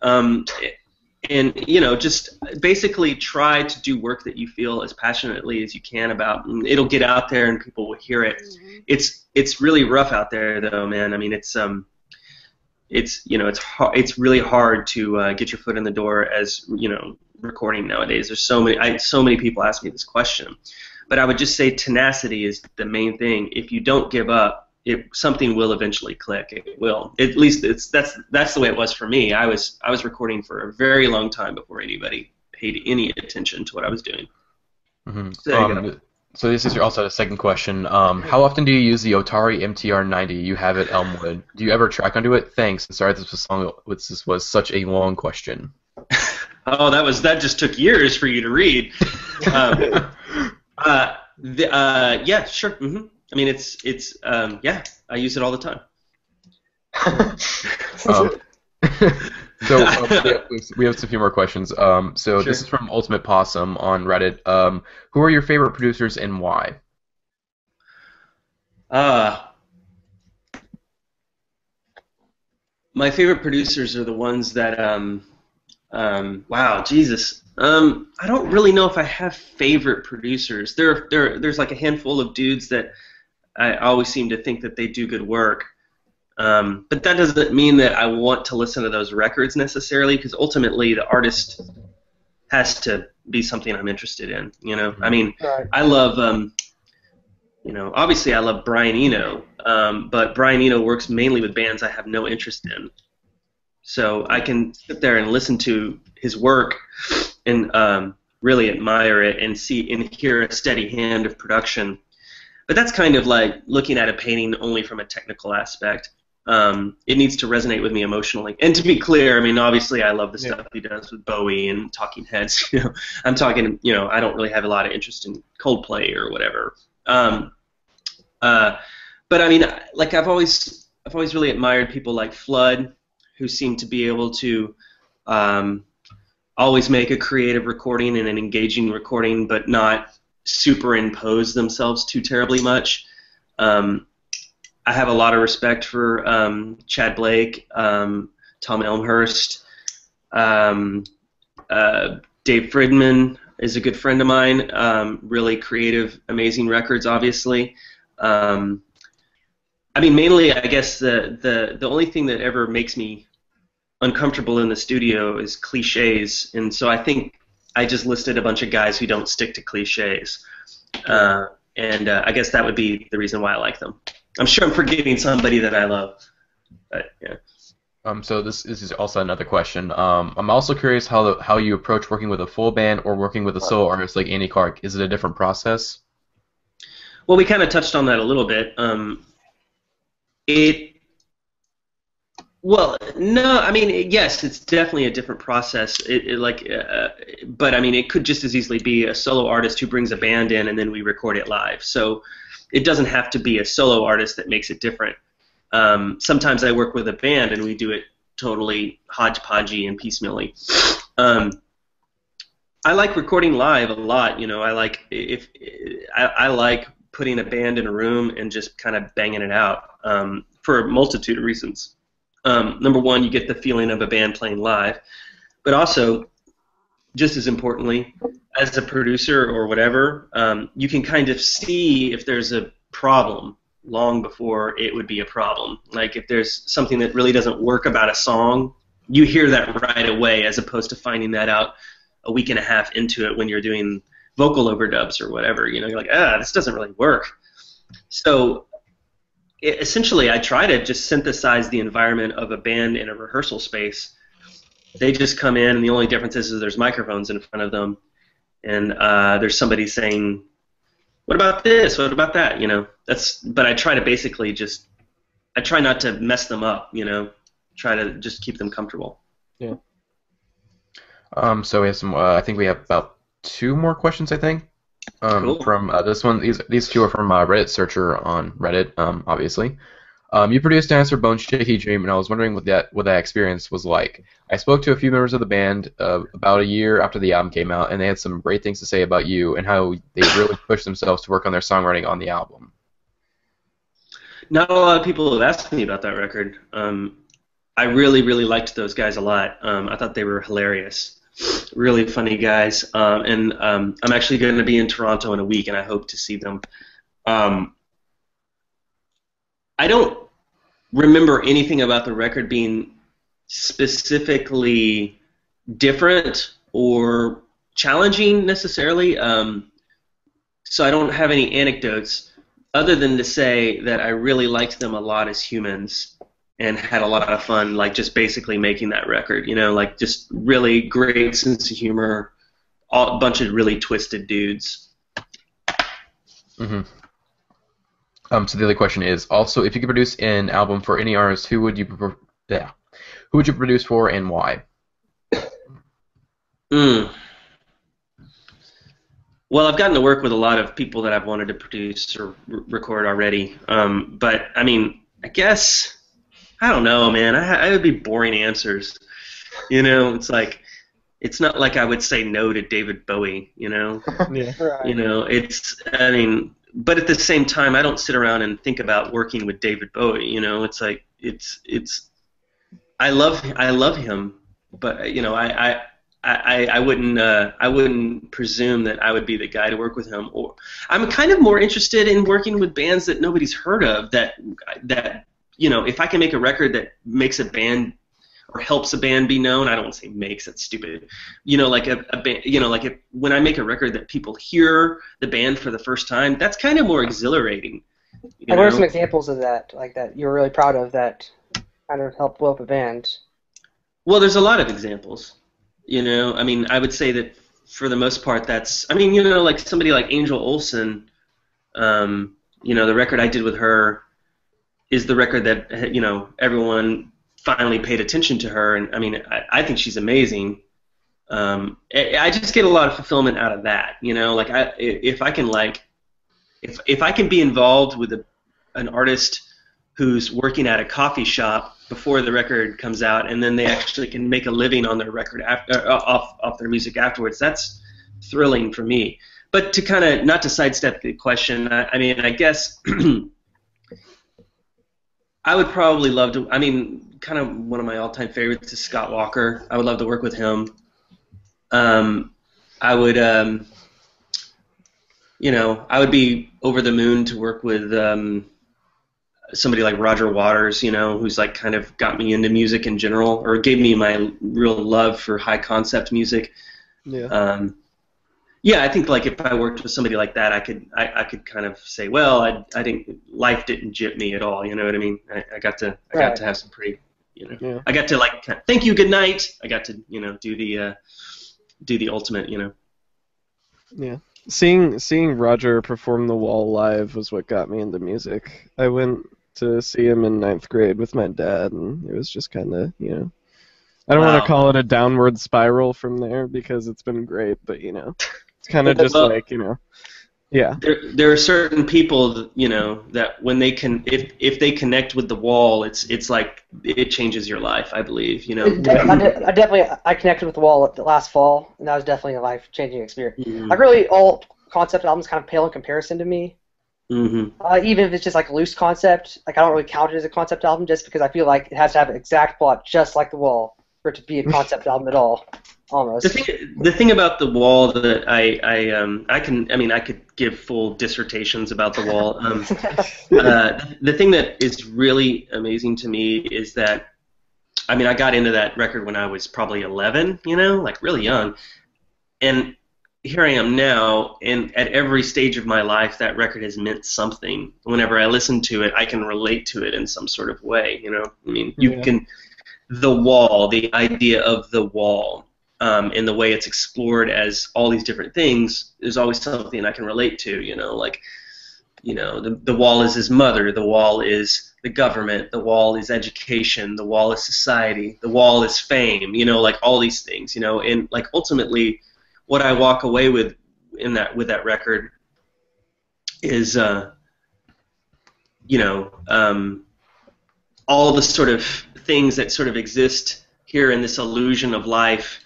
And just basically try to do work that you feel as passionately as you can about. And it'll get out there, and people will hear it. Mm-hmm. It's really rough out there, though, man. I mean, it's it's really hard to get your foot in the door as recording nowadays. There's so many people ask me this question, but I would just say tenacity is the main thing. If you don't give up, something will eventually click. It will. At least that's the way it was for me. I was recording for a very long time before anybody paid any attention to what I was doing. Mm-hmm. So this is also the second question. How often do you use the Otari MTR-90 you have at Elmwood? Do you ever track onto it? Thanks. And sorry this was such a long question. Oh, that just took years for you to read. Yeah, sure. Mm-hmm. I mean, it's yeah, I use it all the time. We have a few more questions. So sure. This is from Ultimate Possum on Reddit. Who are your favorite producers and why? My favorite producers are the ones that wow, Jesus. I don't really know if I have favorite producers. There's like a handful of dudes that I always seem to think that they do good work. But that doesn't mean that I want to listen to those records necessarily, because ultimately the artist has to be something I'm interested in. I mean, right. I love, obviously I love Brian Eno, but Brian Eno works mainly with bands I have no interest in. So I can sit there and listen to his work and really admire it and see and hear a steady hand of production. But that's kind of like looking at a painting only from a technical aspect. It needs to resonate with me emotionally. And to be clear, I mean, obviously I love the stuff he does with Bowie and Talking Heads. I'm talking, I don't really have a lot of interest in Coldplay or whatever. But I mean, like I've always really admired people like Flood, who seem to be able to always make a creative recording and an engaging recording, but not superimpose themselves too terribly much. I have a lot of respect for Chad Blake, Tom Elmhurst, Dave Fridman is a good friend of mine. Really creative, amazing records, obviously. I mean, mainly, I guess the only thing that ever makes me uncomfortable in the studio is cliches, and so I think I just listed a bunch of guys who don't stick to cliches, and I guess that would be the reason why I like them. I'm sure I'm forgetting somebody that I love, but yeah. So this is also another question. I'm also curious how you approach working with a full band or working with a solo artist like Andy Clark. Is it a different process? Well, we kind of touched on that a little bit. Well, no, I mean, yes, it's definitely a different process. But I mean, it could just as easily be a solo artist who brings a band in and then we record it live. So it doesn't have to be a solo artist that makes it different. Sometimes I work with a band and we do it totally hodgepodgey and piecemeally. I like recording live a lot. I like putting a band in a room and just kind of banging it out for a multitude of reasons. Number one, you get the feeling of a band playing live, but also, just as importantly, as a producer or whatever, you can kind of see if there's a problem long before it would be a problem. Like if there's something that really doesn't work about a song, you hear that right away, as opposed to finding that out a week and a half into it when you're doing vocal overdubs or whatever. You're like, this doesn't really work. So essentially, I try to just synthesize the environment of a band in a rehearsal space. They just come in, and the only difference is there's microphones in front of them, and there's somebody saying, "What about this? What about that?" But I try to basically I try not to mess them up. Try to just keep them comfortable. Yeah. So we have some. I think we have about 2 more questions. I think. Cool. From this one, these 2 are from Reddit Searcher on Reddit, obviously. You produced Dinosaur Bones' Shaky Dream, and I was wondering what that experience was like. I spoke to a few members of the band about a year after the album came out, and they had some great things to say about you and how they really pushed themselves to work on their songwriting on the album. Not a lot of people have asked me about that record. I really, really liked those guys a lot. I thought they were hilarious. Really funny guys, and I'm actually going to be in Toronto in a week, and I hope to see them. I don't remember anything about the record being specifically different or challenging necessarily. So I don't have any anecdotes other than to say that I really liked them a lot as humans and had a lot of fun, like just basically making that record, you know, like just really great sense of humor, a bunch of really twisted dudes. Mm-hmm. So the other question is also, if you could produce an album for any artist, who would you produce for and why? Well, I've gotten to work with a lot of people that I've wanted to produce or record already. But I mean, I guess I don't know, man. I would be boring answers. You know, it's like it's not like I would say no to David Bowie. You know, Yeah. Right. you know, I mean, but at the same time, I don't sit around and think about working with David Bowie. You know, it's like I love him, but you know, I wouldn't presume that I would be the guy to work with him. Or I'm kind of more interested in working with bands that nobody's heard of. That you know, if I can make a record that makes a band or helps a band be known, I don't want to say makes, that's stupid. You know, like a band, you know, like when I make a record that people hear the band for the first time, that's kind of more exhilarating. What are some examples of that, like that you're really proud of that kind of helped blow up a band? Well, there's a lot of examples. You know, I mean, I would say that for the most part, that's. I mean, you know, like somebody like Angel Olsen. You know, the record I did with her is the record that, you know, everyone finally paid attention to her, and I mean, I think she's amazing. I just get a lot of fulfillment out of that. You know, like if I can if I can be involved with an artist who's working at a coffee shop before the record comes out, and then they actually can make a living on their record off their music afterwards. That's thrilling for me. But to kind of not to sidestep the question, I mean, I guess I would probably love to. I mean, kind of one of my all-time favorites is Scott Walker. I would love to work with him. I would, you know, I would be over the moon to work with somebody like Roger Waters, you know, who's like kind of got me into music in general, or gave me my real love for high concept music. Yeah. Yeah, I think like if I worked with somebody like that, I could kind of say, well, I think life didn't jip me at all. You know what I mean? I got to have some pretty, you know, Yeah. I got to like kind of, thank you, good night. I got to, you know, do the ultimate, you know. Yeah. Seeing Roger perform The Wall live was what got me into music. I went to see him in 9th grade with my dad, and it was just kind of, you know, I don't want to call it a downward spiral from there because it's been great, but, you know, it's kind of just like, you know, yeah. There are certain people, you know, that when they can, if they connect with The Wall, it's like it changes your life. I believe, you know. I connected with The Wall last fall, and that was definitely a life-changing experience. Mm-hmm. Like really, all concept albums kind of pale in comparison to me. Mm-hmm. Even if it's just like a loose concept, like I don't really count it as a concept album, just because I feel like it has to have an exact plot, just like The Wall, for it to be a concept album at all. Almost. The thing about The Wall that I could give full dissertations about The Wall. The thing that is really amazing to me is that, I mean, I got into that record when I was probably 11, you know, like really young, and here I am now, and at every stage of my life, that record has meant something. Whenever I listen to it, I can relate to it in some sort of way, you know. I mean, The Wall, the idea of the wall. In the way it's explored as all these different things, there's always something I can relate to, you know, like, you know, the wall is his mother, the wall is the government, the wall is education, the wall is society, the wall is fame, you know, like all these things, you know, and like ultimately what I walk away with with that record is, you know, all the sort of things that sort of exist here in this illusion of life.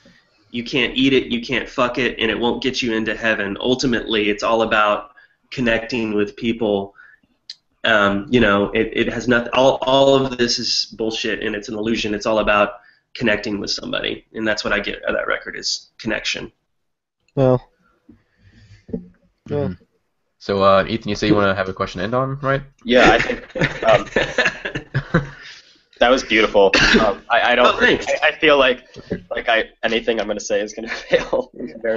You can't eat it, you can't fuck it, and it won't get you into heaven. Ultimately, it's all about connecting with people. You know, it has nothing. All of this is bullshit, and it's an illusion. It's all about connecting with somebody, and that's what I get out of that record is connection. Well, yeah. So, Ethan, you say you want to have a question to end on, right? Yeah, I think. That was beautiful. I don't. Oh, thanks. I feel like anything I'm going to say is going to fail.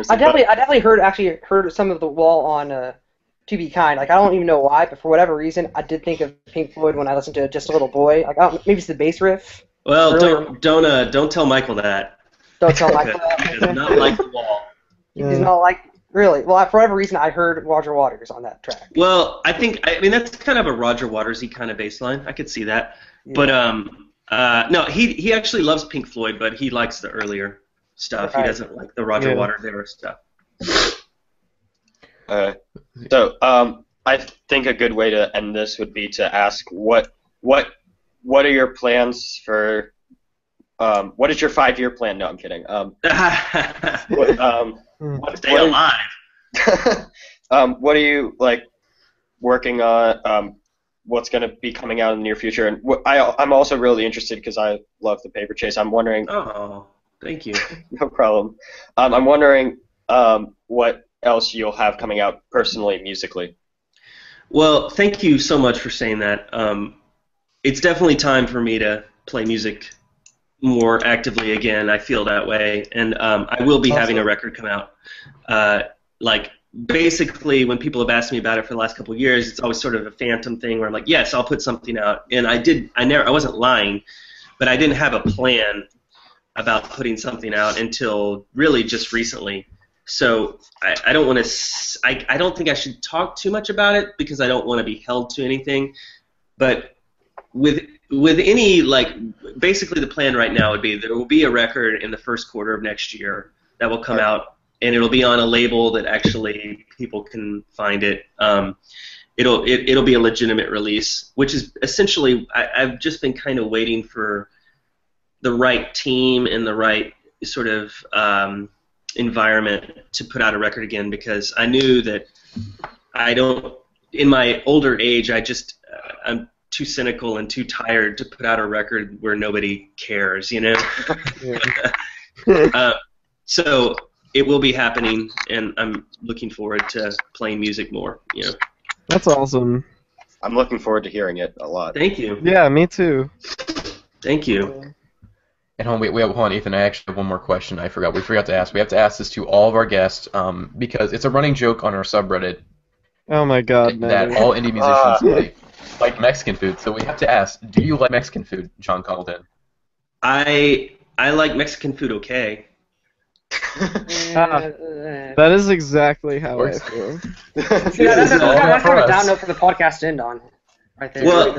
I definitely heard some of the wall on To Be Kind. Like I don't even know why, but for whatever reason, I did think of Pink Floyd when I listened to Just a Little Boy. Like maybe it's the bass riff. Well, don't tell Michael that. Don't tell Michael that. He does not like the wall. He's not like really. Well, for whatever reason, I heard Roger Waters on that track. Well, I mean that's kind of a Roger Waters-y kind of bass line. I could see that. Yeah. But no, he actually loves Pink Floyd, but he likes the earlier stuff. Right. He doesn't like the Roger Waters era stuff. So I think a good way to end this would be to ask what are your plans for what is your 5-year plan? No, I'm kidding. Stay alive. What are you like working on? What's going to be coming out in the near future? And I'm also really interested because I love the Paper Chase. I'm wondering. Oh, thank you. No problem. I'm wondering what else you'll have coming out personally, musically. Well, thank you so much for saying that. It's definitely time for me to play music more actively again. I feel that way, and I will be having a record come out. Basically, when people have asked me about it for the last couple of years, it's always sort of a phantom thing where I'm like, yes, I'll put something out. And I wasn't lying, but I didn't have a plan about putting something out until really just recently. So I don't want to, I don't think I should talk too much about it because I don't want to be held to anything. But with any, basically the plan right now would be there will be a record in the first quarter of next year that will come out. And it'll be on a label that actually people can find it. It'll be a legitimate release, which is essentially I've just been kind of waiting for the right team and the right sort of environment to put out a record again, because I knew that in my older age, I'm too cynical and too tired to put out a record where nobody cares, you know? So it will be happening, and I'm looking forward to playing music more, you know. That's awesome. I'm looking forward to hearing it a lot. Thank you. Yeah, me too. Thank you. And hold on, Ethan, I actually have one more question we forgot to ask. We have to ask this to all of our guests because it's a running joke on our subreddit. Oh my god, that all indie musicians like Mexican food. So we have to ask, do you like Mexican food, John Congleton? I like Mexican food okay. That is exactly how I feel. That's kind of a down note for the podcast to end on, right there. Well,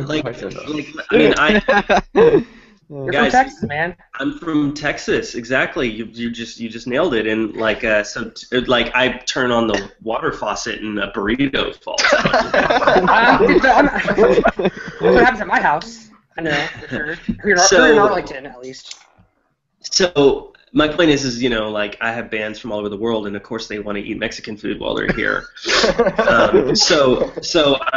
You're from Texas, man. I'm from Texas, exactly. You just nailed it, and I turn on the water faucet and a burrito falls out. That's what happens at my house. I know for sure. Here in Arlington, at least. So my point is, I have bands from all over the world, and of course they want to eat Mexican food while they're here. I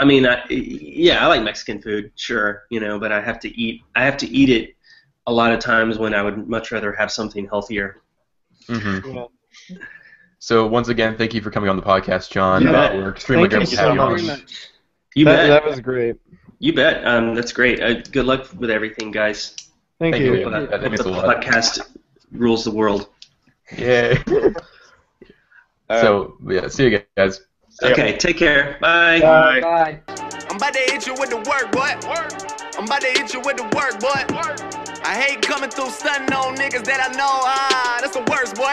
mean, I like Mexican food, sure, but I have to eat it a lot of times when I would much rather have something healthier. Mm-hmm. Yeah. So once again, thank you for coming on the podcast, John. We're extremely grateful to have you on. You bet. That was great. You bet. That's great. Good luck with everything, guys. Thank you. That means a lot. Podcast rules the world. Yeah. So, see you guys. Okay, take care. Bye. Bye. I'm about to hit you with the work, boy. I'm about to hit you with the work, boy. I hate coming through stunting on niggas that I know. That's the worst, boy.